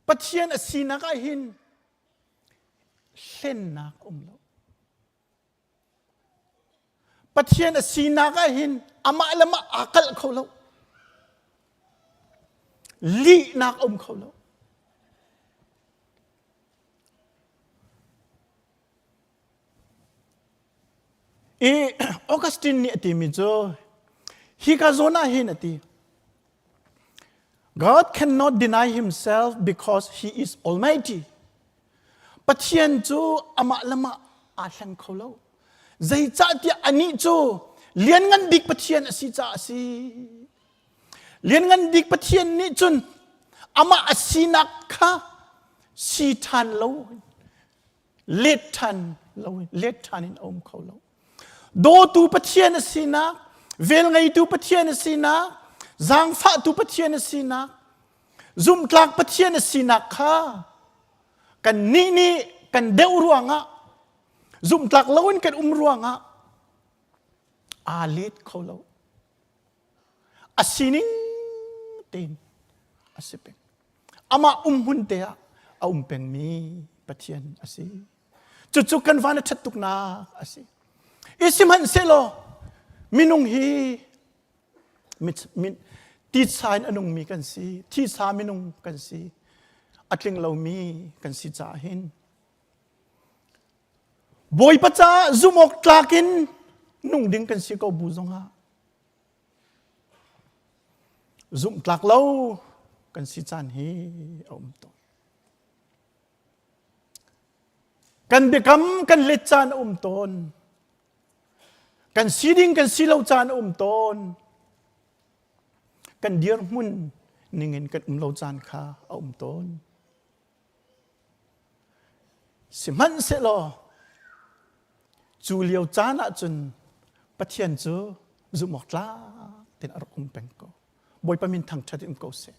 pathian asina ka hin hlen nak lo pathian asina ka hin ama lama akal kholo li nak kholo e Augustine ni ati mi jo hi ka zona hin ati God cannot deny himself because he is almighty. Pathian chu ama lama a hlang kholo. Zai cha ti ani chu lian ngan dik pathian asi cha asi. Lian ngan dik pathian ni chun ama asinak kha si than lo. Let than lo, let than in om kholo. Do tu pathian asinak, vel ngai tu pathian asinak. Zang fa tu pathian sinak Zumhtlak pathian sinak kha kan ni kan deu ruanga Zumhtlak lawin kan ruanga alit kholo asining tin asipeng ama hun te a peng mi pathian asi chu kan van thattuk na asi isim han selo minung hi mit ti sign anung mi kan si thi sa minung kan si atling Lomi kan si cha hin boy pacha Zumhtlakin nung ding kan si ko bu zong ha Zumhtlak lo kan si chan hi to kan bekam kan let chan ton kan siding kan silau chan ton kan dir mun ningin kan lo chan kha ton siman se lo chu liao chan a chun pathian chu Zumhthlak ten ar peng ko boy pamin Thawngṭha im ko se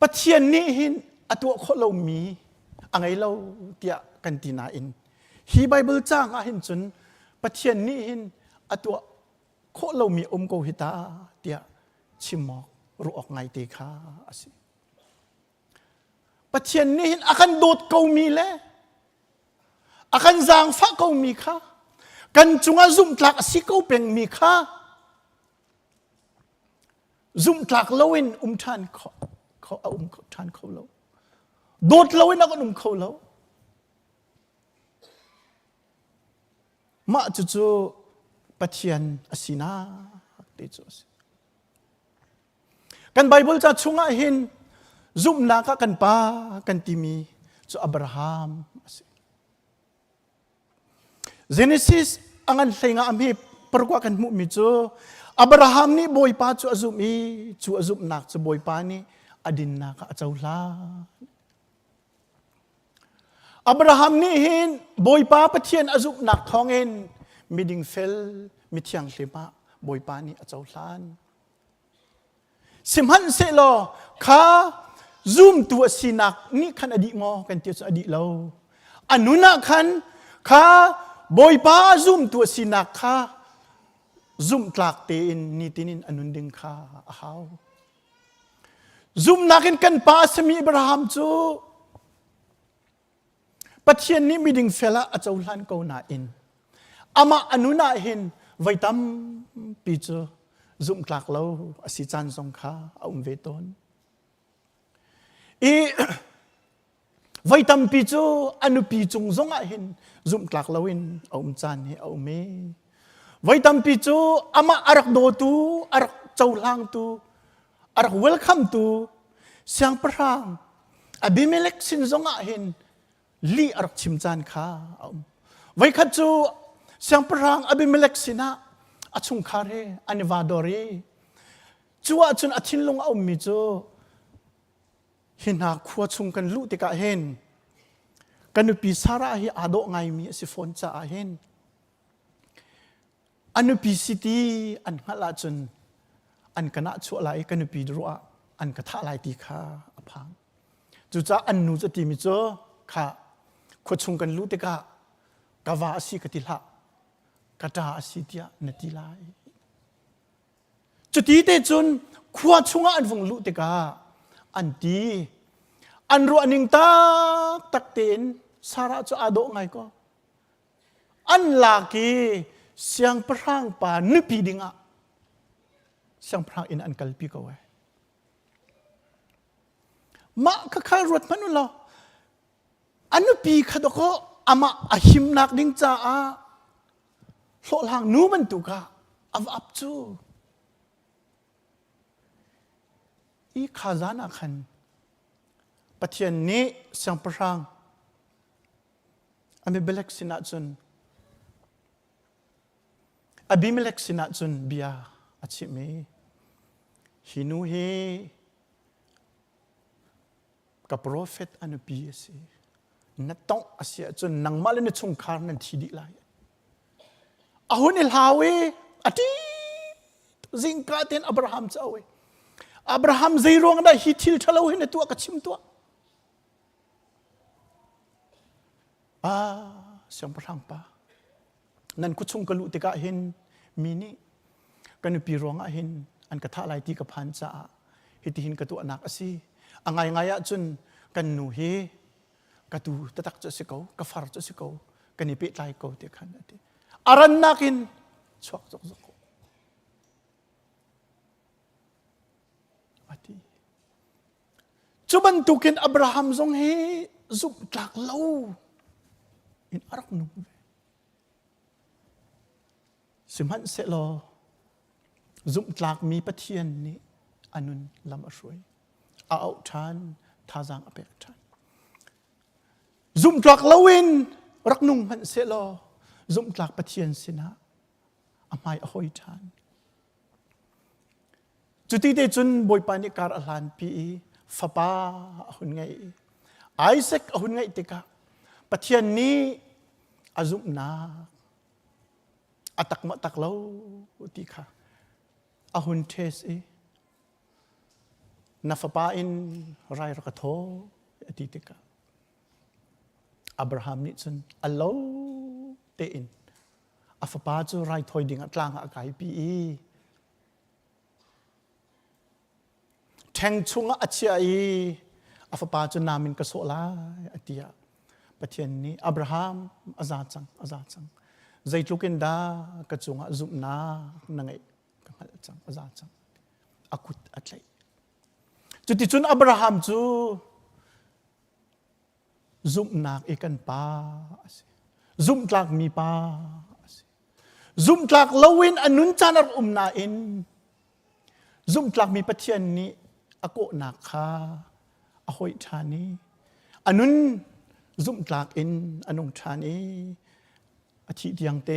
pathian ni hin atua kho Lomi angai lo tia kan tina in hi bible chang a hin chun pathian ni hin atua kho Lomi ko hita tia Chim ru ok ngai te kha asi pathian ni hin akan dot ko mi le akan zang fa ko mi kha kan chunga Zumhtlak si ko peng mi kha Zumhtlak loin than kho than kho lo dot loin akon kho lo ma chu pathian asina te chu kan bible cha chunga hin Zumhtlak kan pa kan timi chu Abraham Genesis angan thenga amhi perkwa kan mu mi chu Abraham ni boy pa chu azumi chu Zumhtlak chu boy pa ni adin na ka achawla Abraham ni hin boy pa pathian Zumhtlak thongin miding fel mithiang hlema boy pa ni achawlan simhan se lo kha zoom tu sinak ni khan adi mo kan ti chu adi lo anuna khan kha boy pa zoom tu sinak kha Zumhtlak te in ni tinin anunding kha ahaw Zumhnakin kan pa sami Abraham chu pathian ni miding fela achawlan ko na in ama anuna hin vaitam pi chu Zumhtlak lo asi chan song kha ve ton e vaitam pi chu anu pi chung zonga hin Zumhtlak loin chan he me vaitam pi chu ama arak do tu arak chawlang tu arak welcome tu siang prang Abimelech sin zonga hin li arak chimchan kha vai khat chu siang prang Abimelech sina achung khare anivadori chuwa chun athinlung mi chu hina khua chung kan lu te ka hen kanupi sara hi ado ngai mi si phone cha hen anupi city an hala chun an kana chu lai kanupi ruwa an katha lai ti kha aphang chu cha an nu cha ti mi cho kha khu chung kan lu te ka kawa si katila kata si tia nati lai chu ti te chun khua chunga an vung lu te ka an ti an ru aning tak ten sara chu ado ngai ko an la ki siang prang pa nupi dinga siang prang in an kalpi ko we ma ka khal rot manu lo anupi khadoko ama ahim nak ding cha a hlo lang nu man tu ka av up chu i khazana khan pathian ni siang prang ami belek sina chun Abimelech sina chun bia achi me hinu he ka prophet anu pi si na tong asia chun nangmal ni chung khar nan thidi lai ahun il hawe ati zingka ten Abraham chawe Abraham zairong da hi thil thalo hin tu ka chim tu siang prang pa นั่นกุชงกลุติกะเห็นมีนี่กันปีรองะเห็นอันกระทะลายตีกับพันจ่าฮิติหินกระตัวนักสิอังไงไงอะจุนกันหนูเฮกระตูตะตักจะสิเกากระฟาร์จะสิเกากันนี่เปิดไลเกาเดียกันนั่นทีอารันนักินชวกจกจกอดีจุบันตุกินอับราฮัมทรงเฮซุบตลักเล่าอินอารักนูสิมันเสลอซุมตลักมีปะเทียนนี้อันนุนลำอช่วยเอาทานท่าจางอเปกทานซุมตลักลาวินรักนุ่งมันเสลอซุมตลักปะเทียนสินะอามายอหอยทานจุดที่เดจุนบอยปานิการอลานปีฟาปาหุ่นไงไอเซกหุ่นไงติกะปะเทียนนี้อาซุมนาอัตักมะตักเล่าติค่ะอาหุ่นเทสนัฟปาอินไรรักโทติติกะอับราฮัมนี่จนอัลโลเตอินอัฟปาจูไรถอยดิ่งกลางอากาศปีแทงชุงอาเชียอัฟปาจูนามินกระโสลาอติยาปะเทียนนี้อับราฮัมอาซาจังใจลุกินดากระจุงอาซุมนานังไงกังหัลจังอาซาจังอากุดอัตไลจุดที่จุนอับราฮัมจูซุมนักเอกันป้าซุมตลักมีป้าซุมตลักลาวินอนุนจานรนาอินซุมตลักมีปะเทียนนี้อโกนักข้าอหอยชานีอนุนซุมตลักอินอนุชานีอาทิตย์ยังเต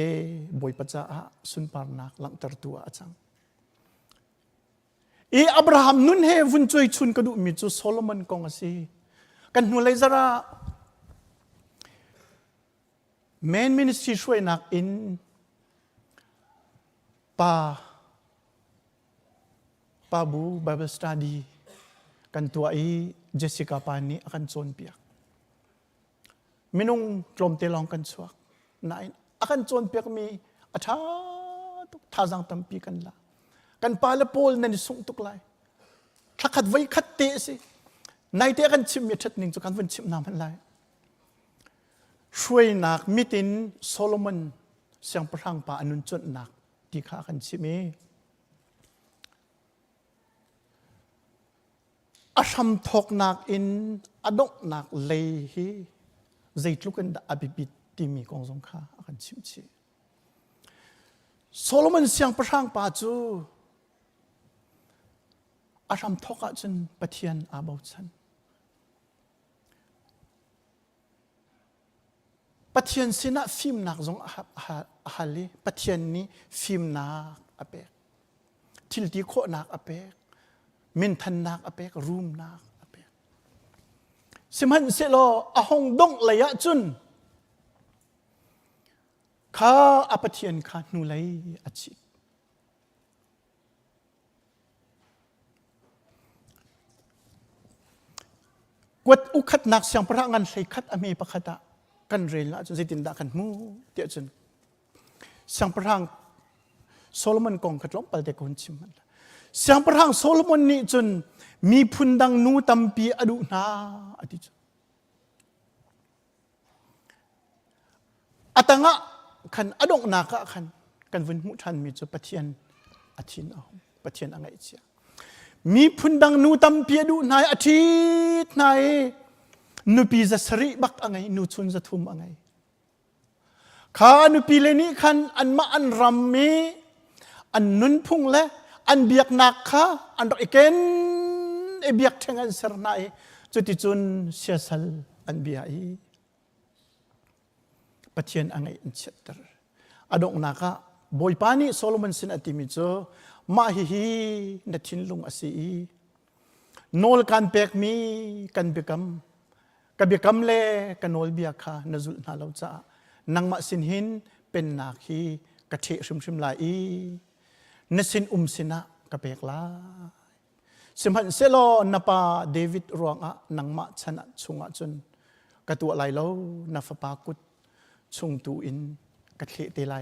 บอยปัจจาสุนปารนักหลังตรตัวอาจังอับราฮัมนุนเฮวุนจอยชุนกระดูมิจูโซโลมอนกองสิกันหัวเลยจระแมนมินิสทรีช่วยนักอินป้าบูไบเบิลสตัดดี้กันตัวเจสสิก้าปานีอากันโซนเปียกมินุงกลมเตลองกันสวกนายอากันโจนเปียกมีอาชาตุท่าจังตัมปีกันละกันปาลโพลนั่นส่งตุกไลทักขัดไว้ขัดเตะสินายเตะกันชิมมีชัดหนึ่งจุกันวันชิมน้ำมันไลช่วยนักมิตินโซโลมอนเสียงประทังป่าอนุนจนนักที่ข้ากันชิมีอาชัมทอกนักอินอดกนักเลยฮีใจลุกันดาอบิบิที่มีกองสงข้าอากันชิมชีโซโลมอนเสียงประทังป่าจูอาชัมทอกอาจนปะเทียนอาบาวชันปะเทียนสินะฟิมนักจงฮาลีปะเทียนนี้ฟิมนักอเปกทิลตีโคนักอเปกมินทันนักอเปกรูมนักอเปกสิมันเสโลอาหงดงเลยะจุนข้าอปะเทียนข้านูไลอจิกวดอุคัดนักเสียงพระงันใส่คัดอเมปะคัดกันเรลละจนสิตินดากันมูเดียจนเสียงพระงันโซโลมอนกองขัดล้มไปแต่คนชิมมันเสียงพระงันโซโลมอนนี่จนมีพุนดังนูตัมปีอดุนาอดิจอัตงะขันอดงนาคะขันกันวันมุทันมีจุปะเทียนอาทินเอาปะเทียนอะไรเชียมีพุนดังนูตัมปีดูนายอาทิตย์นายนูปีจะสริบักอะไรนูชุนจะทุ่มอะไรข้านูปีเลนี้ขันอันมาอันรำมีอันนุนพุ่งและอันเบียกนักข้าอันดอกเกนเบียกแทงอันเสรนายจุดที่จุนเสียสัลอันเบียปะเทียนอะไรอินเชตร์อดงนักะบอยปานีโซโลมอนสินอติมิโจมาฮีนัทินลุงอสีโนลกันเปกมีกันเบกัมกับเบกัมเล่กันโนลเบียคานจุลนาลาวจ้านังมาสินหินเป็นนาคีกะเทชิมลายนสินสินะกับเปกลาสิมันเซโลนปาเดวิดรวงอะนังมาชนะชุงอะจนกะตัวไหลโลนัฟปากุดชงตูอิน กะเทเตไล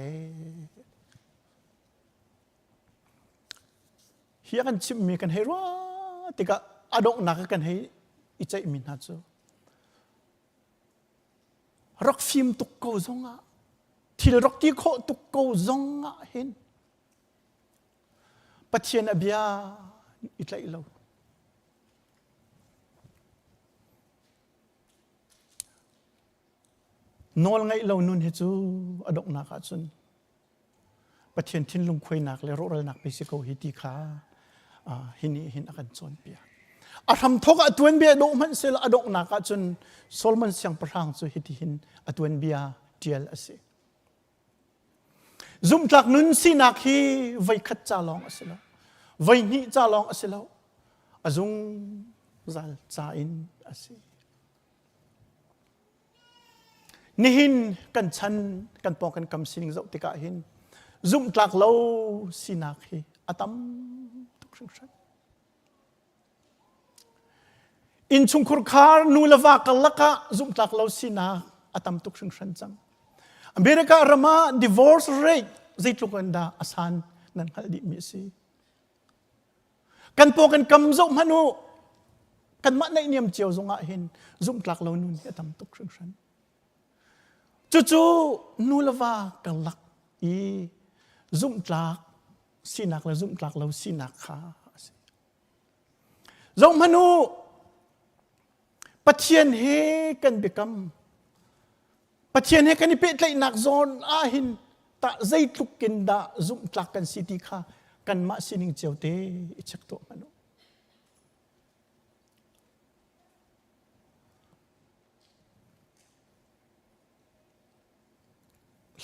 เฮียกันชิมมีกันให้รัวติกะอดอกนักกันให้อิจัยมินฮัตโซรักฟิล์มตุกโกซงอ่ะที่รักที่โคตุกโกซงอ่ะเห็นปัจเจียนอเบียอิจัยเรานอลไงเรานุนเฮจูอดอกนักอ่ะจุนปัจเจียนทิ้งลุงคุยนักเลยรถนักไปสิโกฮิติขาหินหินอากันจนเปียอาทำทกอตวนเบียดูมันเสละอดอกนักจนโซลมันเสียงประหางสุหิติหินอตวนเบียเดียลอสิซุมตลักนุนสินักฮีไว้ขัดจ่าลองอสิแล้วไว้นี่จ่าลองอสิแล้วอาจุงจัลจ่าอินอสินี่หินกันชันกันปองกันกำสิงเจ้าติกาหินซุมตลักเราสินักฮีอาตัมอินชุงคุรคาร์นูลวากลักะซุมตักเลาสินาอาตัมตุกชิงชันจังอเมริการามา divorce rate จิตลุกันดาอาสานนั่นฮัลดิมิซีกันพอกันกำซุมฮันุกันมาในเนียมเจียวซงอาหินซุมตักเลานุนอาตัมตุกชิงชันจู่ๆนูลวากลักอีซุมตักสินักและซุมตักเราสินักขาจงมนุปัจเจียนเฮกันเบกัมปัจเจียนเฮกันนิเปตเลยนักโซนอาหินตะใจทุกกินดาซุมตักกันสิติขากันมาสินิงเจียวเตอิจักตัวมนุ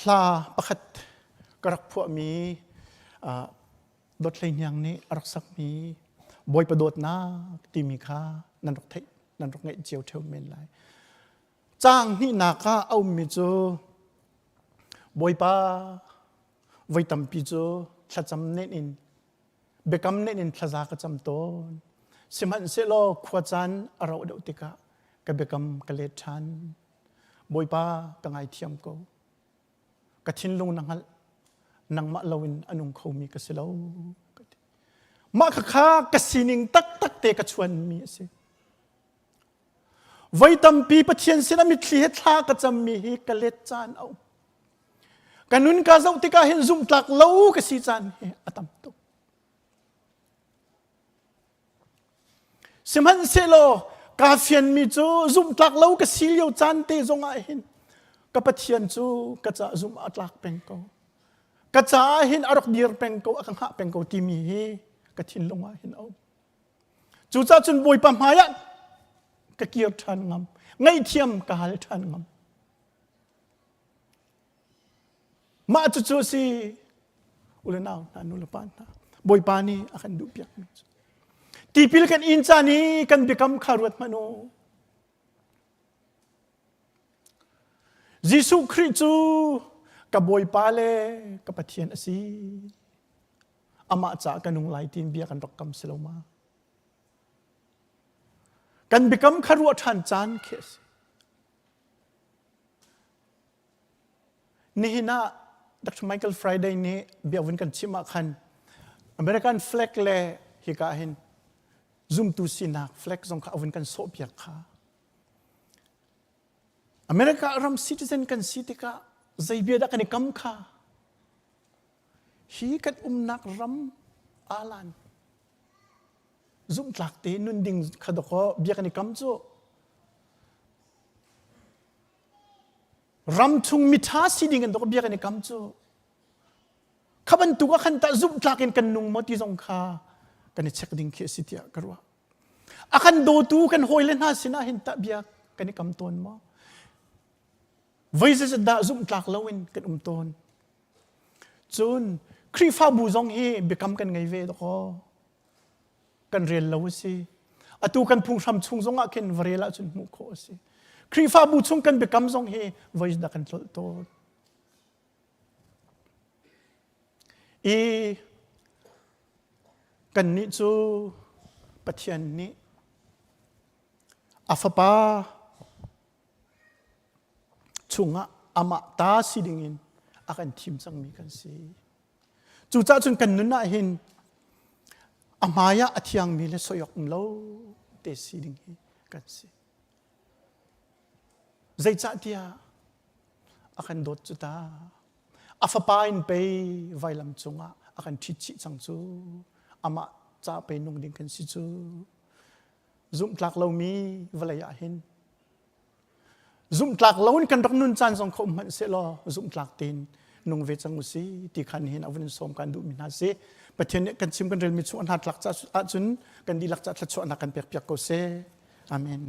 ลาประคัดกระพวมีดดเลยยังนี้รักษามีบอยประโดดนาตีมีค่านันรกไทยนันรกไงเจียวเทวเมนไลจ้างนี่นาคาเอามิจูบอยป้าไว้ตำปิจูขจำเน้นอินเบกำเน้นอินขจากจำต้นสิมันเสลขวจันเราเดาติกะกับเบกำกะเลชันบอยป้ากังไอเทียมโกกะทินลงนังฮัลนังมะลาวินอนุงเขามีกสิลาวมะขะกสินิงตักเตกชวนมีสิไว้ตำปีปะเทียนสินะมิทลีเฮทากะจำมีฮิกะเลจานเอากันนุนกาเจ้าติกาเห็นซุมตลักเลวกสิจานเฮอตัมตุสิมันเซโลกาเฟียนมีจูซุมตลักเลวกสิเลียวจานเตจงอาเห็นกะปะเทียนจูกะจะซุมอัตลักเป็นโกกระจาหินอรกดีร์เป็นกูอังหะเป็นกูที่มีกระทินลงมาหินเอาจู่จ้าจนบุยปั๊มหายะกระเกียร์ทันงำไงเทียมกะหาลทันงำมาจู่ๆสิอุลนาวนันุลปานนะบุยปานีอาการดูเปียกตีพิลกันอินจานีกันเบกำคารวดมโนยิสุคริสต์กับบอยปาเลกับปะเทียนอสีอามาจากกันนุงไลตินเบียกันรกกำเสลมากันเบกำคารวดทันจานเคสนี่นะดร. ไมเคิลฟรายเดย์นี่เบียวินกันชิมาคันอเมริกันแฟลกเลฮิกาเห็นซุมตูสินักแฟลกซงข้าวินกันโซเบียค่ะอเมริการัมซิติเซนกันซิติกาใจเบียดกันในกำข้าฮีกันนักรำอาลันซุมตลักเตนุนดิ่งขัดก็เบียกันในกำโจรำทุงมิทาสีดิ่งกันตัวเบียกันในกำโจขับันตุกขันตาซุมตลักกันนุ่งมติสงข้ากันในเช็คดิ่งเคสิติกรัวอาคันโดตูกันหอยเลนหาสินะเห็นตาเบียกันในกำต้นมาไว้จะด่าซุ่มตลักแล้ววินกันต้นจนครีฟ้าบูซองเฮเบกำกันไงเวดก็กันเรียนแล้วสิอตูกันพุ่งทำชุงซงอาเคนวเรล่าจนมุขสิครีฟ้าบูชงกันเบกำซองเฮไว้จะด่ากันต้นกันนี้จูปัจจัยนี้อาฟปาชุงอามาตาสิดิ่งอิน akan thim chang mi kan si chu cha chun kan nun na hin amaya athiang mi le soyok lo te si ding hi kan si zai cha tia akan dot chu ta afapain pe vailam chunga akan thichi chang chu ama cha pe nung ding kan si chu Zumhtlak Lomi Vawlei hin Zumhtlak lawin kan rak nun chan song khom man se lo Zumhtlak tin nung ve chang usi ti khan hin avun som kan du min ha se pathian kan chim kan rel mi chu an hat lak cha chun kan di lak cha thla chu an kan pek pek ko se amen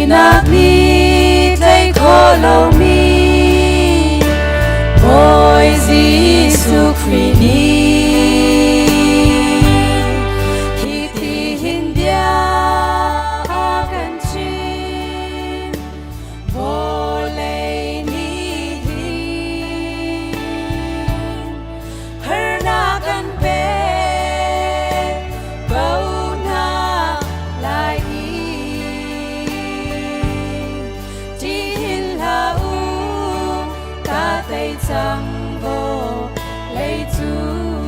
Nak ni tay ko Lomi Boy Giêsu Christ ni Hiti hindia akan Chim Vawlei ni Herna kan be bau na lai tay chẳng vô lấy chú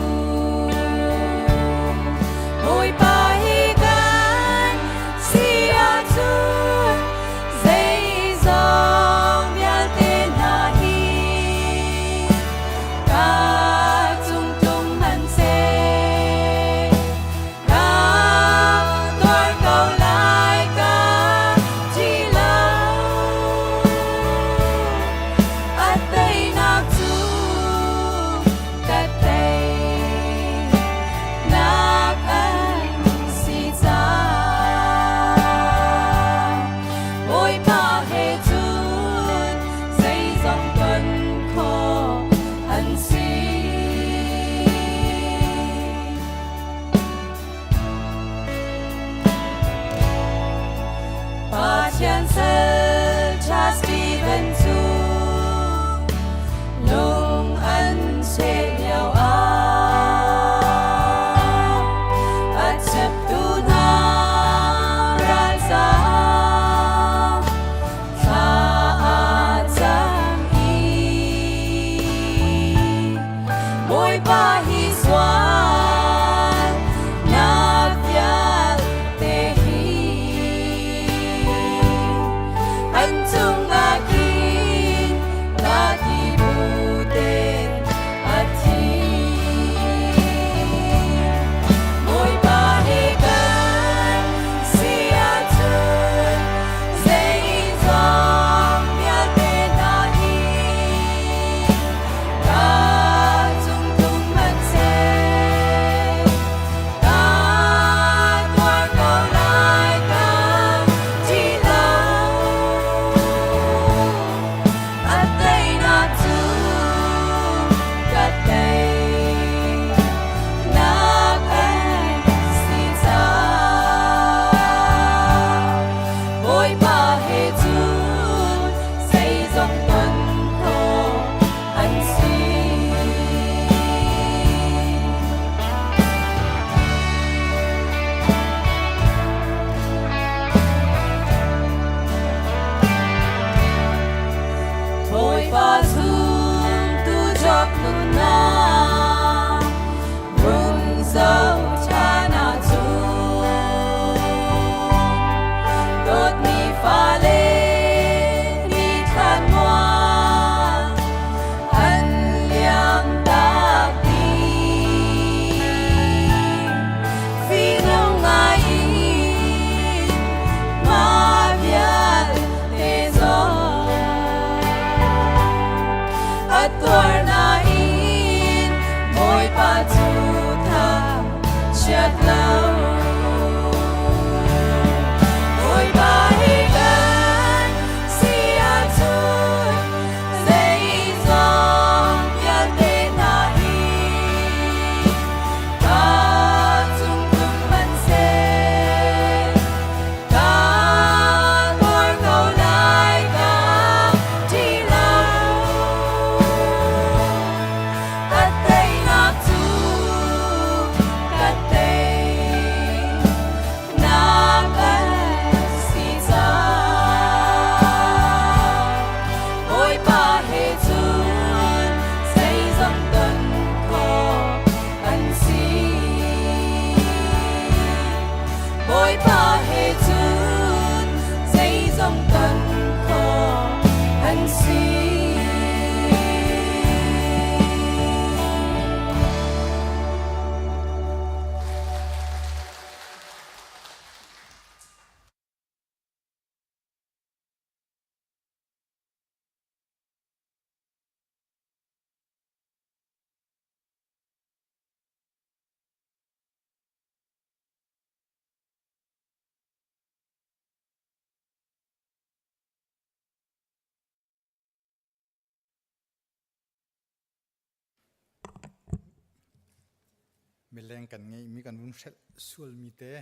มีแรงกันไงมีกันวุ้นเสส่วนมีเตะ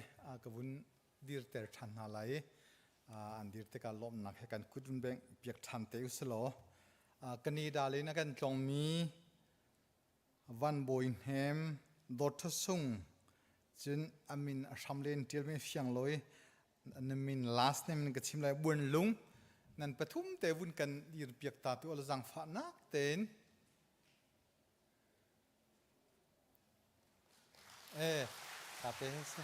กับวุ้นดีร์เตอร์ชันอะไรอันดีร์เตการล้มหนักให้กันคุดวุ้นแบงเปียกชันเตอุสโลกันนี้ดาเลยนะกันตรงมีวันบอยแฮมดอทซุงจนอามินชัมเลนเทียร์ไม่เฟียงลอยนั่นมินลาสเนี่ยมันก็ชิมเลยบุญลุงนั่นปฐุมเตวุ้นกันดีร์เปียกตาตัวละจังฟ้านักเต้นตาเป้เส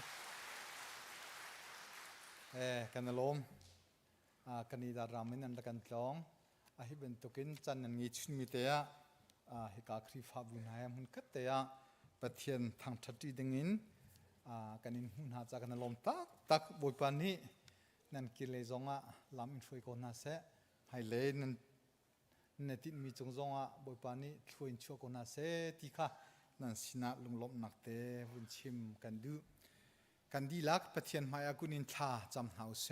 กันลมกันนี้ดารามินันตะกันตองฮิเป็นตุกินจันนันงี้ชุนมีเตะฮิกาครีฟาบุญหายมันกัดเตะปะเทียนทางทัดดีดึงินกันนี้หุ่นหาจากกันลมตักบอยปานี้นั่นกิเลสงะลำอินฟอยโกนาเสให้เลนั่นติดมีจงจงบอยปานี้ช่วยชั่วโกนาเสที่ค่ะนั่นสินะลุงลมหนักเตะหุ่นชิมกันดูกันดีลักปะเทียนมายากุนินทาจำหาวเส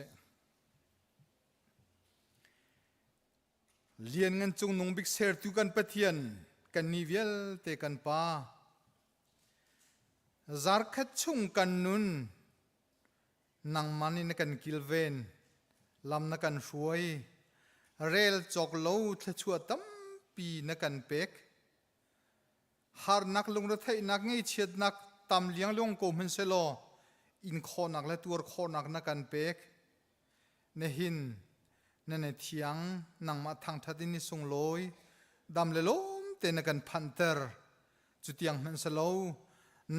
เลียนเงินจงนงบิกเซอร์ตุกันปะเทียนกันนิเวลเตกันปาจาร์คัดชุงกันนุนนางมันนี่นักันกิลเวนลำนักันช่วยเรลจอกโลทะชัวตั้มปีนักันเป็กหาร์นักลงรถไถนักงี้เฉียดนักตำเลี้ยงลงโกมันเซโลอินคอนักและตัวคอนักนักันเป็กเนหินนั่นเทียงนังมาทางทัดินิสงลอยดำเลลมเตนักันพันเตอร์จุดยังมันเซโล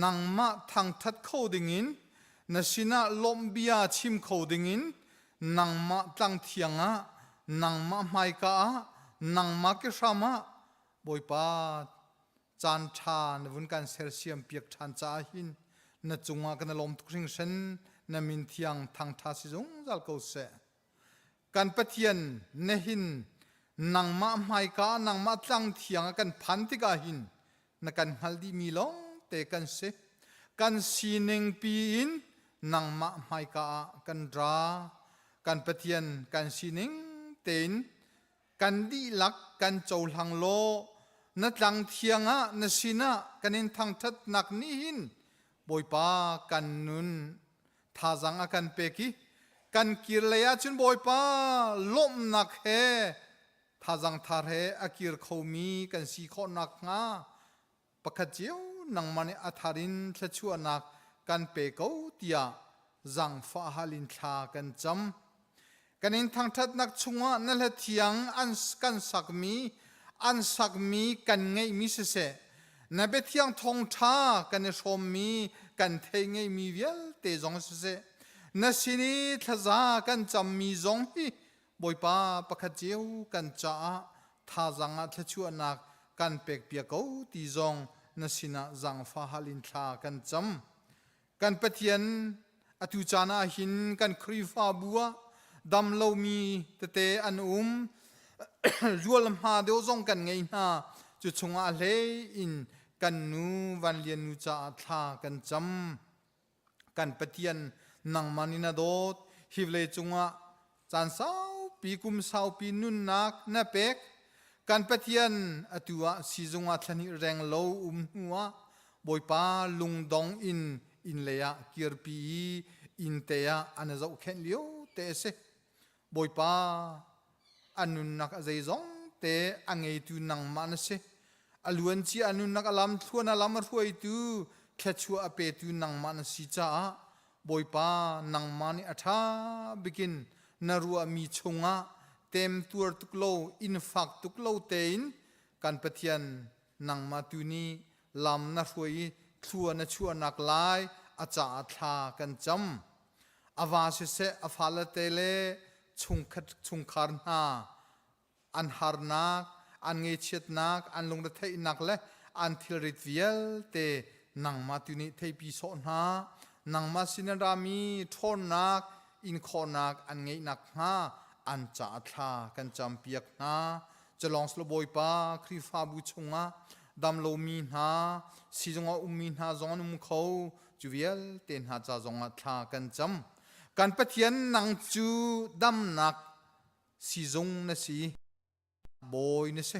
นังมาทางทัดเข้าดิ่งินนสินะลมเบียชิมเขาดิ่งินนังมาตั้งเทียงนังมาไมกานังมาเกษามะบอยปาจานชานวุนกันเซลเซียมเปียกชันจ้าหินนจุงกันลมทุกสิ่งเช่นนมินเทียงทางทาสิจงจัลเกาเสกันปะเทียนเนหินนังมาไมกานังมาตั้งเทียงกันพันติกาหินนักันฮัลดีมีลงเตกันเสกันสีเนงปีอินนังมาไมกากันรากันปะเทียนกันสีเนงเตนกันดีลักกันโจหลังโลนัดหลังเทียงนสินะกันอินทางทัดนักนี้หินบอยปากันนุนทาจังกันเปกิกันกิรเลยจุนบอยปาลมนักเฮทาจังทาร์เฮอกิรเขามีกันสีข้อนักงาปะขจิวนังมันอัธารินทะชัวนักกันเปกเอาเตียจังฟ้าฮาลินทากันจำกันอินทางทัดนักชงะนั่นแหละเทียงอันกันสักมีกันไงมิเสนับเป็นเทียงทองท้ากันชมมีกันเทงไงมีเวลเตจงเสนับสินีทะซากันจำมีจงฮีบอยป้าปะขจิวกันจ้าทาจังทะชัวนักกันเปกเปียกเอาตีจงนับสินะจังฟ้าฮาลินทากันจำกันปะเทียนอตุจานาหินกันครีฟาบัวดำโลมีเตอันรัวลำหาเดียวจงกันไงนะจุดชงอาเลอินกันนูวันเลียนนูจ่าทากันจำกันปะเทียนนังมานินาโดดฮิวเลจงอาจานสาวปีกุมสาวปีนุนนักนาเป็กกันปะเทียนอตัวสีจงอาทนิแรงโลหัวบอยปาลุงดองอินเลียกิรปีอินเตียอันนั้นจะอุเข็นเลี้ยวเตะเสบอยปาอันนุนนักใจจงเตะอังไงตูนังมันเสอลวนจีอันนุนนักลำทวนลำมาช่วยตูแค่ชัวอเปตูนังมันสิจ้าบอยปานังมันอัฐาบิกินนรัวมีชงะเต็มตัวตุกโลอินฟักตุกโลเตนกันปะเทียนนังมาตูนีลำนาช่วยชัวนัชัวนักลายอาจารย์ทากันจำอาวาสิเสอฟาลเตเลชุงคาร์นาอันฮาร์นักอันเงชิดนักอันลงระเทนักและอันทิริตเวียลเตนังมาตุนิเทปีโซนานังมาสินรามีทอนนักอินคอนักอันเงนักฮาอันจ่าทากันจำเปียกนาจะลองสลบอยปาครีฟาบุชงะดำโลมีนาสิจงอามีนาจงนุมเขาจูเวียลเตนหาจ่าจงทากันจำกันปะเทียนนังจูดำนักสิจงนะสิบอยนะเส